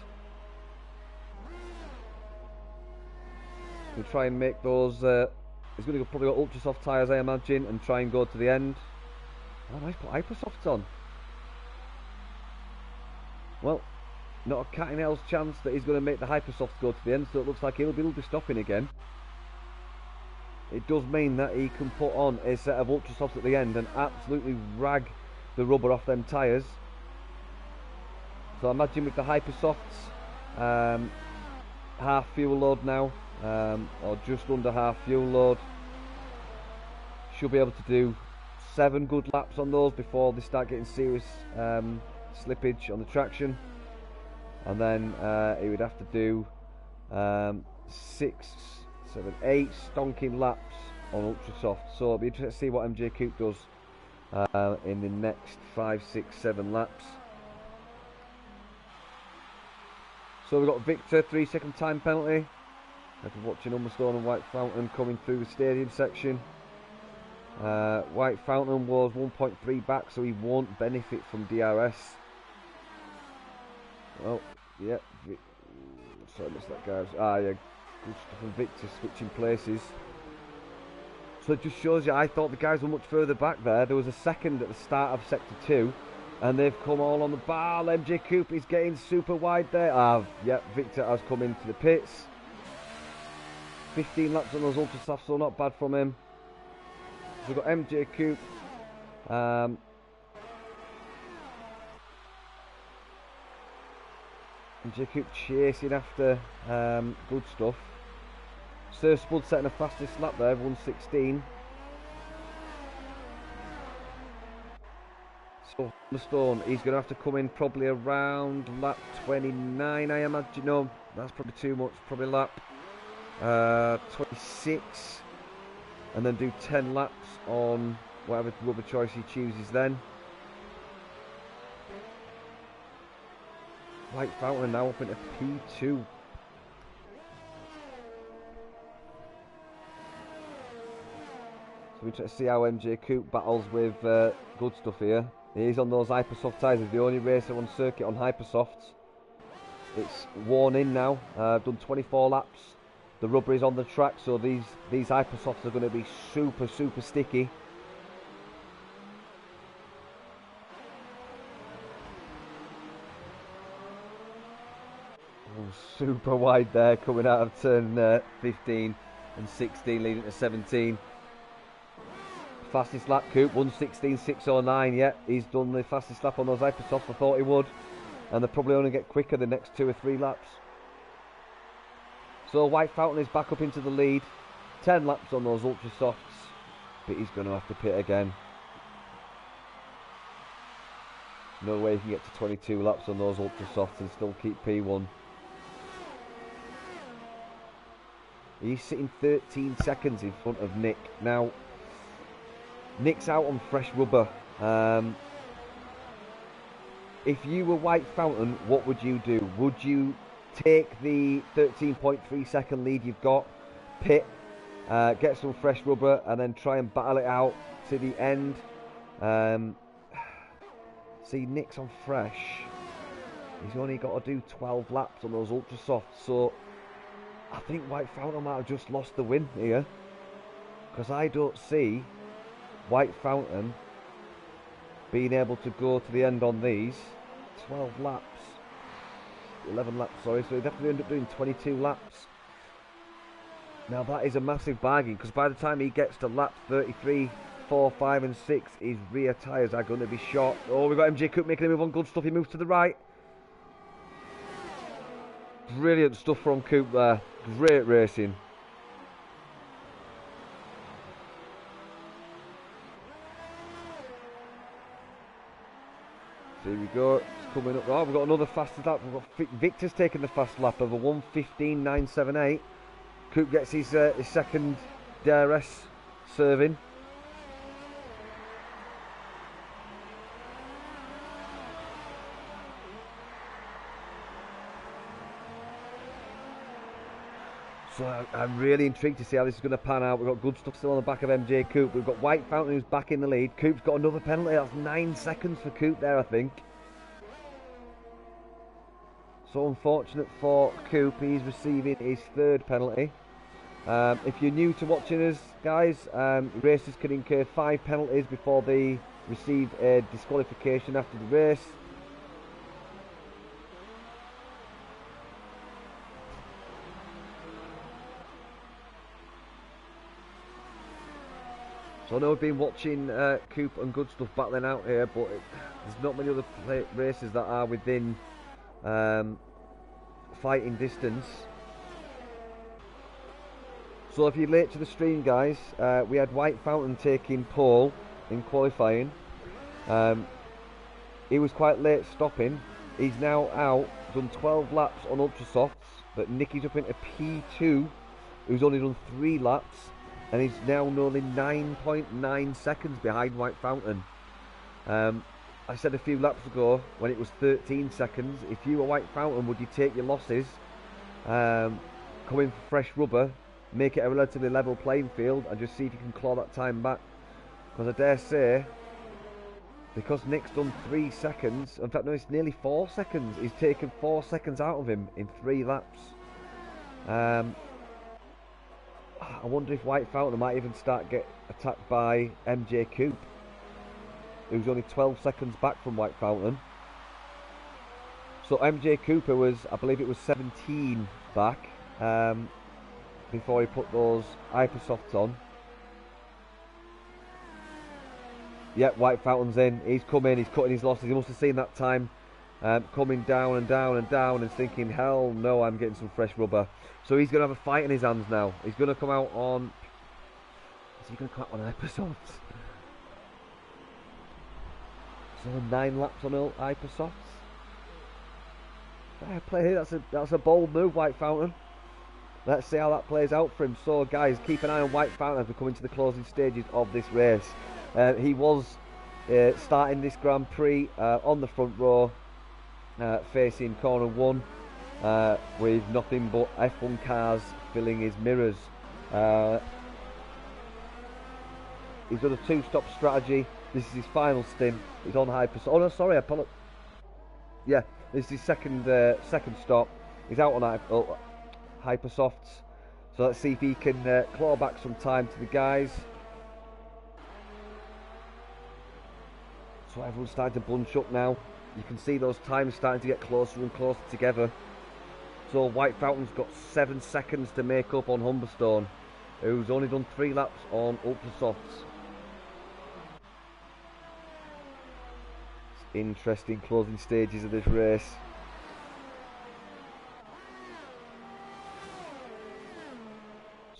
A: We'll try and make those. He's going to probably got ultra soft tyres, I imagine, and try and go to the end. Oh, nice, put hyper softs on. Well, not a cat in hell's chance that he's going to make the hyper softs go to the end, so it looks like he'll be stopping again. It does mean that he can put on a set of ultra softs at the end and absolutely rag the rubber off them tyres. So I imagine with the hyper softs, half fuel load now, or just under half fuel load, should be able to do 7 good laps on those before they start getting serious slippage on the traction. And then he would have to do 6, 7, 8 stonking laps on ultra soft. So it'll be interesting to see what MJ Coop does in the next 5, 6, 7 laps. So we've got Victor, 3-second time penalty. After watching Umberstone and White Fountain coming through the stadium section. White Fountain was 1.3 back, so he won't benefit from DRS. Oh, yeah. Sorry, I missed that, guys. Ah, yeah. Good stuff from Victor switching places. So it just shows you, I thought the guys were much further back there. There was a second at the start of Sector 2. And they've come all on the bar. MJ Coop is getting super wide there. Yeah, Victor has come into the pits. 15 laps on those ultra softs, so not bad from him. So we've got MJ Coop. MJ Coop chasing after good stuff. Sir Spud setting the fastest lap there, 1:16. So Umberstone, he's going to have to come in probably around lap 29, I imagine. No, that's probably too much. Probably lap 26, and then do 10 laps on whatever rubber choice he chooses then. White Fountain now up into P2. So we try to see how MJ Coop battles with good stuff here. He's on those hypersoft tyres. He's the only racer on circuit on hypersofts. It's worn in now. I've done 24 laps. The rubber is on the track, so these hypersofts are going to be super sticky. Oh, super wide there, coming out of turn 15 and 16, leading to 17. Fastest lap, Coop, 1:16.609. Yeah, he's done the fastest lap on those hypersofts. I thought he would, and they'll probably only get quicker the next 2 or 3 laps. So White Fountain is back up into the lead. 10 laps on those ultra softs, but he's going to have to pit again. No way he can get to 22 laps on those ultra softs and still keep P1. He's sitting 13 seconds in front of Nick. Now, Nick's out on fresh rubber. If you were White Fountain, what would you do? Would you take the 13.3 second lead you've got, pit, get some fresh rubber, and then try and battle it out to the end? see Nick's on fresh. He's only got to do 12 laps on those ultra softs, so I think White Fountain might have just lost the win here, because I don't see White Fountain being able to go to the end on these 12 laps, 11 laps, sorry, so he'd have to end up doing 22 laps. Now that is a massive bargain, because by the time he gets to lap 33, 4, 5 and 6, his rear tyres are going to be short. Oh, we've got MJ Cook making a move on. Good stuff. He moves to the right. Brilliant stuff from Coop there. Great racing. So here we go. It's coming up. Oh, we've got another fast lap. We've got Victor's taking the fast lap of a 1:15.978. Coop gets his second DRS serving. So I'm really intrigued to see how this is going to pan out. We've got good stuff still on the back of MJ Coop. We've got White Fountain who's back in the lead. Coop's got another penalty. That's 9 seconds for Coop there, I think. So unfortunate for Coop, he's receiving his third penalty. If you're new to watching us, guys, racers can incur 5 penalties before they receive a disqualification after the race. So I know we've been watching Coop and good stuff battling out here, but there's not many other races that are within fighting distance. So if you're late to the stream, guys, we had White Fountain taking pole in qualifying. He was quite late stopping. He's now out, done 12 laps on ultra softs, but Nicky's up into P2, who's only done 3 laps. And he's now only 9.9 seconds behind White Fountain. I said a few laps ago, when it was 13 seconds, if you were White Fountain, would you take your losses, come in for fresh rubber, make it a relatively level playing field, and just see if you can claw that time back? Because I dare say, because Nick's done 3 seconds, in fact no, it's nearly 4 seconds, he's taken 4 seconds out of him in 3 laps. I wonder if White Fountain might even get attacked by MJ Coop, who's only 12 seconds back from White Fountain. So MJ Cooper was, I believe it was 17 back before he put those Hypersofts on. Yep, White Fountain's in. He's come in, he's cutting his losses. He must have seen that time coming down and down and down and thinking, hell no, I'm getting some fresh rubber. So he's going to have a fight in his hands now. He's going to come out on... Is he going to come out on Hypersofts? So 9 laps on Hypersofts. Fair play, that's a bold move, White Fountain. Let's see how that plays out for him. So guys, keep an eye on White Fountain as we come into the closing stages of this race. He was starting this Grand Prix on the front row, facing corner 1. With nothing but F1 cars filling his mirrors. He's got a 2-stop strategy. This is his final stint. He's on Hypersofts. Oh no, sorry, I apologize. Yeah, this is his second stop. He's out on Hypersofts. So let's see if he can claw back some time to the guys. So everyone's starting to bunch up now. You can see those times starting to get closer and closer together. So White Fountain's got 7 seconds to make up on Humberstone, who's only done 3 laps on ultra softs. It's interesting closing stages of this race.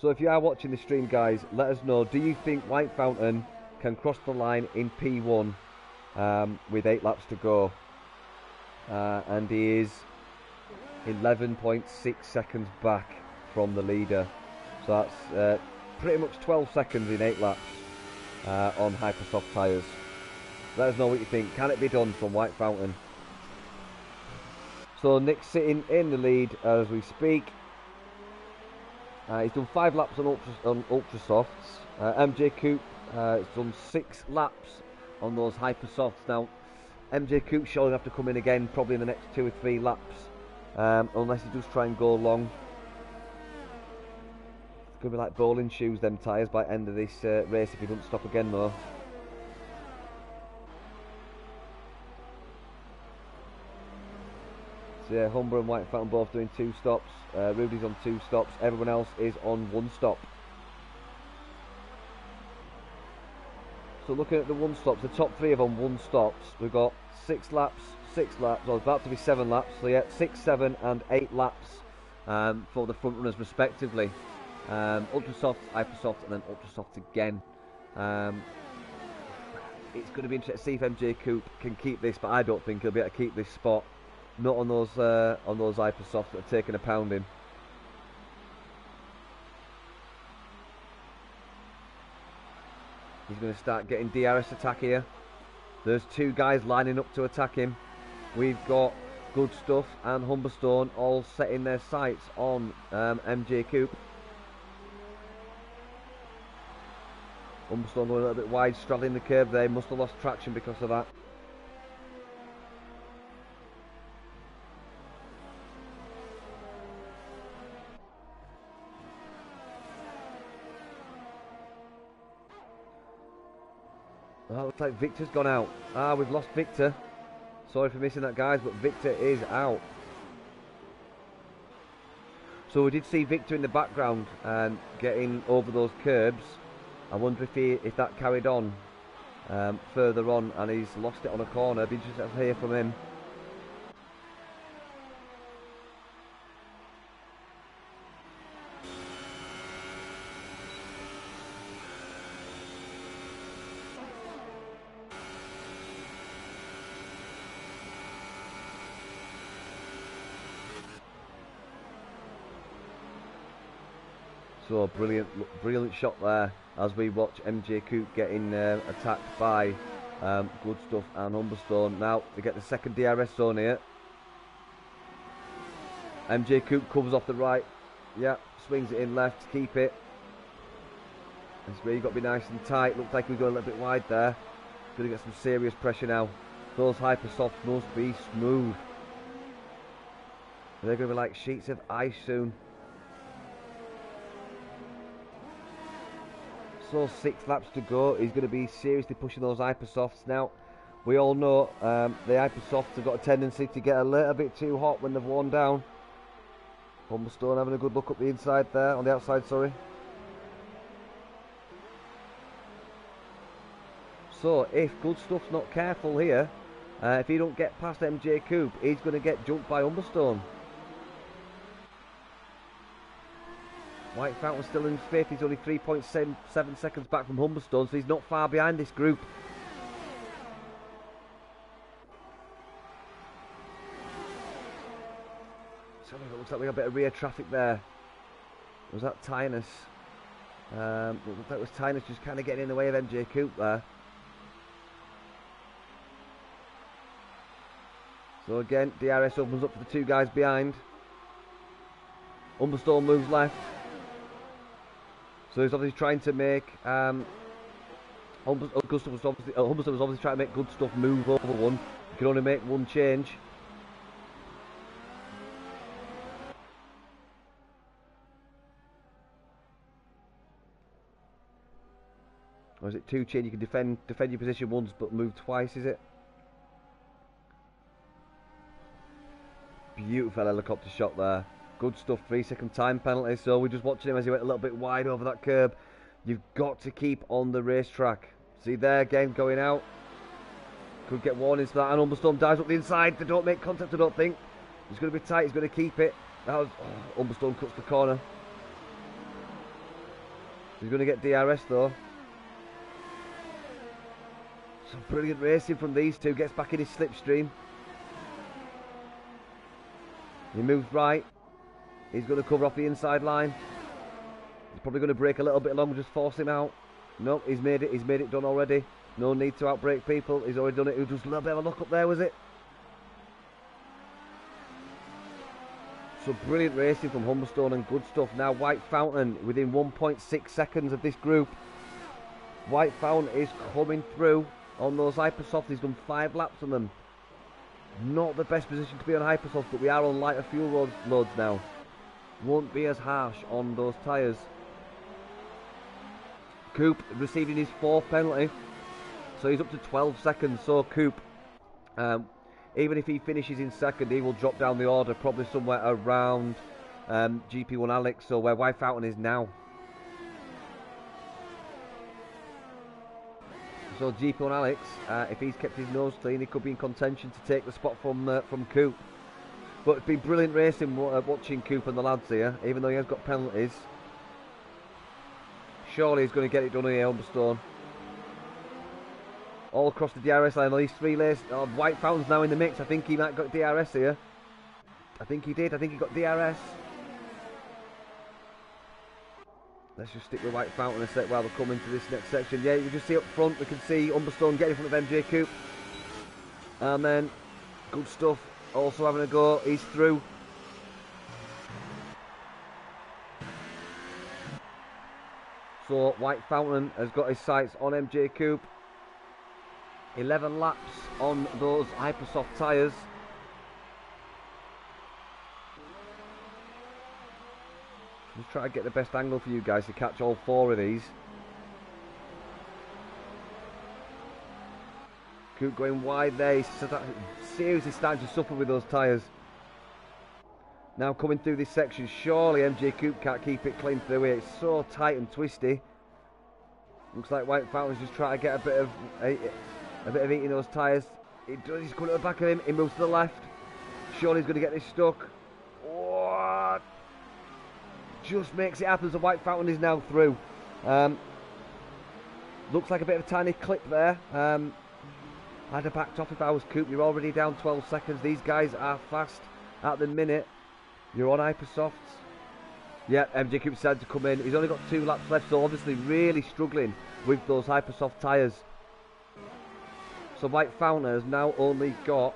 A: So if you are watching the stream, guys, let us know, do you think White Fountain can cross the line in P1 with 8 laps to go? And he is 11.6 seconds back from the leader. So that's pretty much 12 seconds in 8 laps on Hypersoft tyres. Let us know what you think. Can it be done from White Fountain? So Nick's sitting in the lead as we speak. He's done 5 laps on ultra softs. MJ Coop has done 6 laps on those Hypersofts. Now, MJ Coupe surely have to come in again, probably in the next 2 or 3 laps, unless he does try and go long. It's going to be like bowling shoes, them tyres, by the end of this race if he doesn't stop again though. So yeah, Humber and White Fountain both doing 2 stops. Rudy's on 2 stops. Everyone else is on 1 stop. So looking at the 1 stops, the top 3 are on 1 stops. We've got 6 laps, or it's about to be 7 laps. So yeah, 6, 7 and 8 laps for the front runners respectively. Ultra soft, hyper soft, and then ultra soft again. It's going to be interesting to see if MJ Coupe can keep this, but I don't think he'll be able to keep this spot. Not on those hyper softs that are taking a pounding. He's going to start getting DRS attack here. There's 2 guys lining up to attack him. We've got Good Stuff and Humberstone all setting their sights on MJ Coupe. Humberstone going a little bit wide, straddling the curb there. Must have lost traction because of that. Oh, looks like Victor's gone out. Ah, we've lost Victor. Sorry for missing that, guys, but Victor is out. So we did see Victor in the background getting over those curbs. I wonder if that carried on further on, and he's lost it on a corner. Be interested to hear from him. So brilliant shot there as we watch MJ Coupe getting attacked by Good Stuff and Humberstone. Now they get the second DRS zone here. MJ Coupe covers off the right. Yeah, swings it in left to keep it. That's where you've got to be nice and tight. Looks like we're going a little bit wide there. Going to get some serious pressure now. Those hyper softs must be smooth. They're going to be like sheets of ice soon. So 6 laps to go. He's going to be seriously pushing those hyper softs now. We all know the hyper softs have got a tendency to get a little bit too hot when they've worn down. Humberstone having a good look up the inside there, on the outside, sorry. So if Good Stuff's not careful here, if he don't get past MJ Coupe, he's going to get jumped by Humberstone. White Fountain still in 5th. He's only 3.7 seconds back from Humberstone, so he's not far behind this group. So it looks like we got a bit of rear traffic there. Was that Tynus? Looks like it was Tynus just kind of getting in the way of MJ Coupe there. So again, DRS opens up for the 2 guys behind. Humberstone moves left. So he's obviously trying to make Humberstone was obviously trying to make Good Stuff move over one. You can only make one change. Or is it 2 change? You can defend your position once but move twice, is it? Beautiful helicopter shot there. Good Stuff, 3-second time penalty. So we're just watching him as he went a little bit wide over that curb. You've got to keep on the racetrack. See there again, going out. Could get warnings for that. And Humberstone dives up the inside. They don't make contact, I don't think. He's going to be tight. He's going to keep it. That was, Humberstone cuts the corner. He's going to get DRS though. Some brilliant racing from these 2. Gets back in his slipstream. He moves right. He's going to cover off the inside line. He's probably going to brake a little bit longer, just force him out. No, he's made it. He's made it done already. No need to outbrake people. He's already done it. It was just a little bit of a look up there, was it? So brilliant racing from Humberstone and Good Stuff. Now White Fountain within 1.6 seconds of this group. White Fountain is coming through on those hyper softs. He's done 5 laps on them. Not the best position to be on hypersoft, but we are on lighter fuel loads now. Won't be as harsh on those tyres. Coop receiving his 4th penalty, so he's up to 12 seconds. So Coop, even if he finishes in second, he will drop down the order, probably somewhere around GP1 Alex, so where White Fountain is now. So GP1 Alex, if he's kept his nose clean, he could be in contention to take the spot from Coop. But it's been brilliant racing watching Coop and the lads here, even though he has got penalties. Surely he's going to get it done here, Humberstone. All across the DRS line, these 3 lanes. Oh, White Fountain's now in the mix. I think he might got DRS here. I think he did. I think he got DRS. Let's just stick with White Fountain a sec while we come into this next section. Yeah, you can just see up front, we can see Humberstone get in front of MJ Coop. And then, good stuff, also having a go, he's through. So, White Fountain has got his sights on MJ Coop. 11 laps on those hypersoft tyres. Just try to get the best angle for you guys to catch all 4 of these. Coop going wide there. He's seriously starting to suffer with those tyres. Now coming through this section, surely MJ Coop can't keep it clean through here. It's so tight and twisty. Looks like White Fountain's just trying to get a bit of heat in those tyres. He does. He's coming to the back of him. He moves to the left. Surely he's going to get this stuck. What? Just makes it happen. So White Fountain is now through. Looks like a bit of a tiny clip there. I'd have backed off if I was Coop. You're already down 12 seconds. These guys are fast at the minute. You're on hypersofts. Yeah, MJ Coop decided to come in. He's only got 2 laps left, so obviously really struggling with those hypersoft tyres. So White Fountain has now only got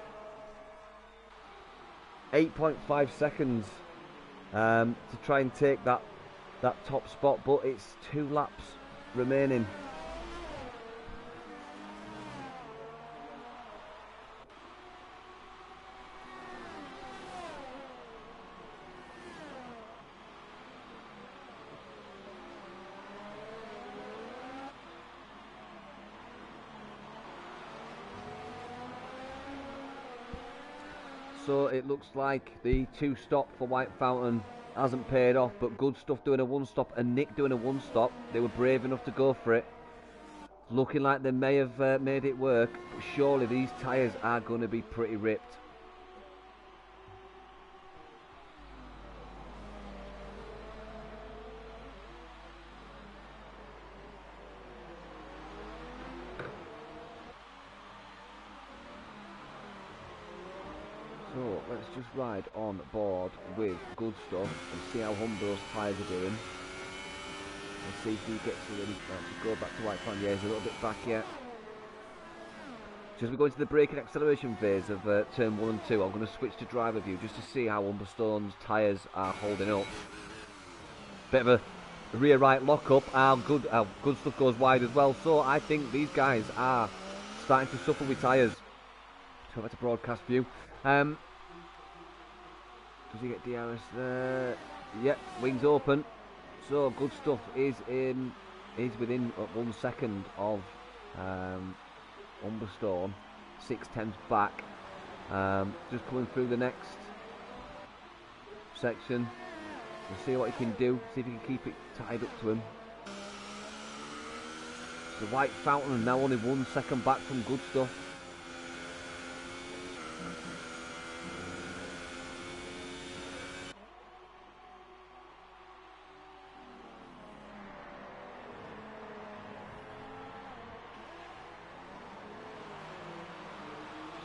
A: 8.5 seconds to try and take that top spot, but it's 2 laps remaining. So it looks like the 2 stop for White Fountain hasn't paid off, but Good Stuff doing a 1 stop and Nick doing a 1 stop. They were brave enough to go for it. Looking like they may have made it work, but surely these tyres are going to be pretty ripped. So let's just ride on board with Good Stuff and see how Humber's tyres are doing. Let's see if he gets to them. Let's go back to White Fountain. Yeah, he's a little bit back yet. Just as we go into the brake and acceleration phase of turn 1 and 2, I'm going to switch to driver view just to see how Humberstone's tyres are holding up. Bit of a rear right lock up. Good Stuff goes wide as well. So I think these guys are starting to suffer with tyres. So that's a broadcast view. Does he get DRS there? Yep, wings open. So Good Stuff is within 1 second of Humberstone, 6/10 back. Just coming through the next section. We'll see what he can do. See if he can keep it tied up to him. The White Fountain now only 1 second back from Good Stuff.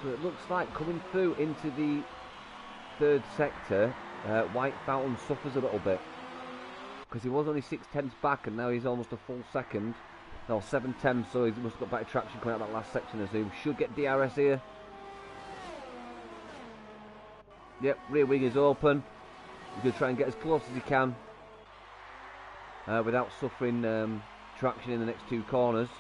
A: So it looks like coming through into the 3rd sector, White Fountain suffers a little bit. Because he was only 6/10 back and now he's almost a full second. No, 7/10, so he must have got better traction coming out of that last section, I assume. Should get DRS here. Yep, rear wing is open. He's going to try and get as close as he can without suffering traction in the next 2 corners.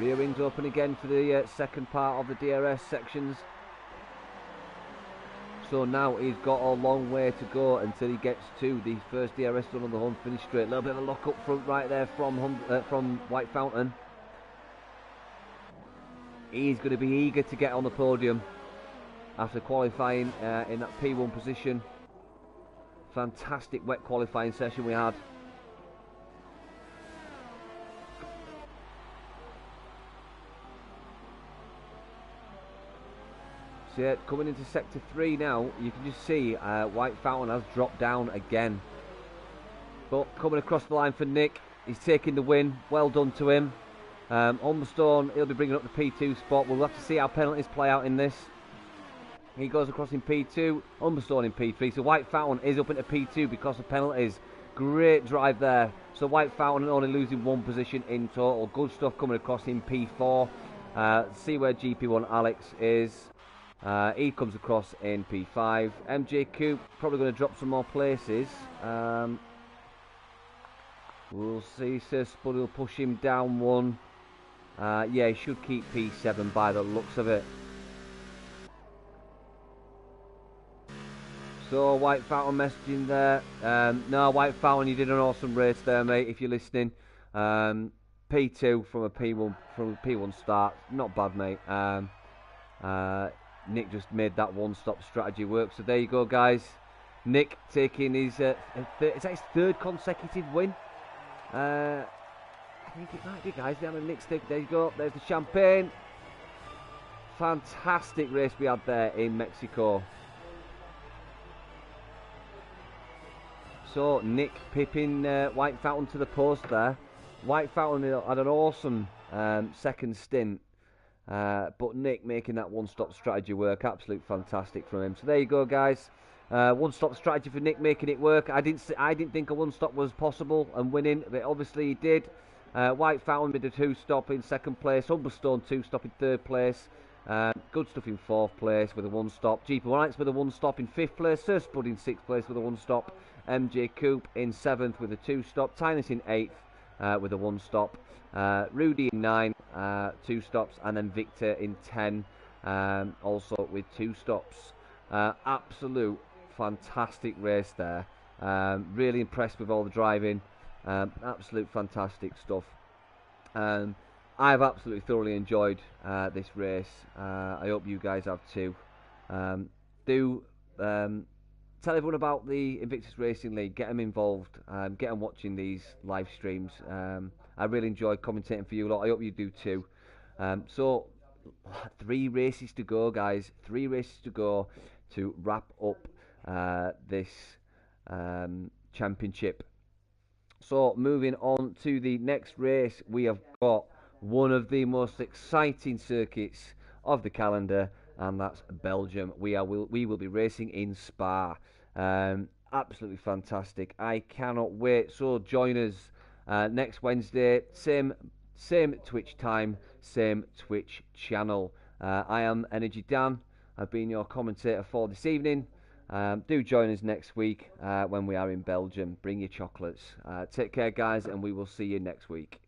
A: Rear wings open again for the second part of the DRS sections. So now he's got a long way to go until he gets to the first DRS done on the home finish straight. A little bit of a lock up front right there from White Fountain. He's going to be eager to get on the podium after qualifying in that P1 position. Fantastic wet qualifying session we had. So yeah, coming into sector 3 now, you can just see White Fountain has dropped down again. But coming across the line for Nick, he's taking the win. Well done to him. Humberstone, he'll be bringing up the P2 spot. We'll have to see how penalties play out in this. He goes across in P2, Humberstone in P3. So White Fountain is up into P2 because of penalties. Great drive there. So White Fountain only losing one position in total. Good stuff coming across in P4. See where GP1 Alex is. He comes across in P5. MJ Coop probably going to drop some more places. We'll see. Sir Spud will push him down one. Yeah, he should keep P7 by the looks of it. So White Fountain messaging there. No, White Fountain, you did an awesome race there, mate. If you're listening, P2 from a P1 start, not bad, mate. Nick just made that one-stop strategy work. So there you go, guys. Nick taking his is that his third consecutive win? I think it might be, guys. Down on Nick's stick. There you go. There's the champagne. Fantastic race we had there in Mexico. So Nick pipping White Fountain to the post there. White Fountain had an awesome second stint. But Nick making that one-stop strategy work, absolute fantastic from him. So there you go, guys. One-stop strategy for Nick, making it work. I didn't think a one-stop was possible and winning, but obviously he did. White Fountain with a two-stop in second place. Humberstone two-stop in third place. Good stuff in fourth place with a one-stop. GP1 Alex with a one-stop in fifth place. Sir Spud in sixth place with a one-stop. MJ Coop in seventh with a two-stop. Tynus in eighth with a one-stop. Rudy in 9, 2 stops, and then Victor in 10, also with 2 stops. Absolute fantastic race there. Really impressed with all the driving. Absolute fantastic stuff. I've absolutely thoroughly enjoyed this race. I hope you guys have too. Do tell everyone about the Invictus Racing League. Get them involved. Get them watching these live streams. I really enjoy commentating for you lot. I hope you do too. So, 3 races to go, guys. 3 races to go to wrap up this championship. So, moving on to the next race, we have got one of the most exciting circuits of the calendar, and that's Belgium. We will be racing in Spa. Absolutely fantastic. I cannot wait. So, join us. Next Wednesday, same Twitch time, same Twitch channel. I am Energy Dan. I've been your commentator for this evening. Do join us next week when we are in Belgium. Bring your chocolates. Take care, guys, and we will see you next week.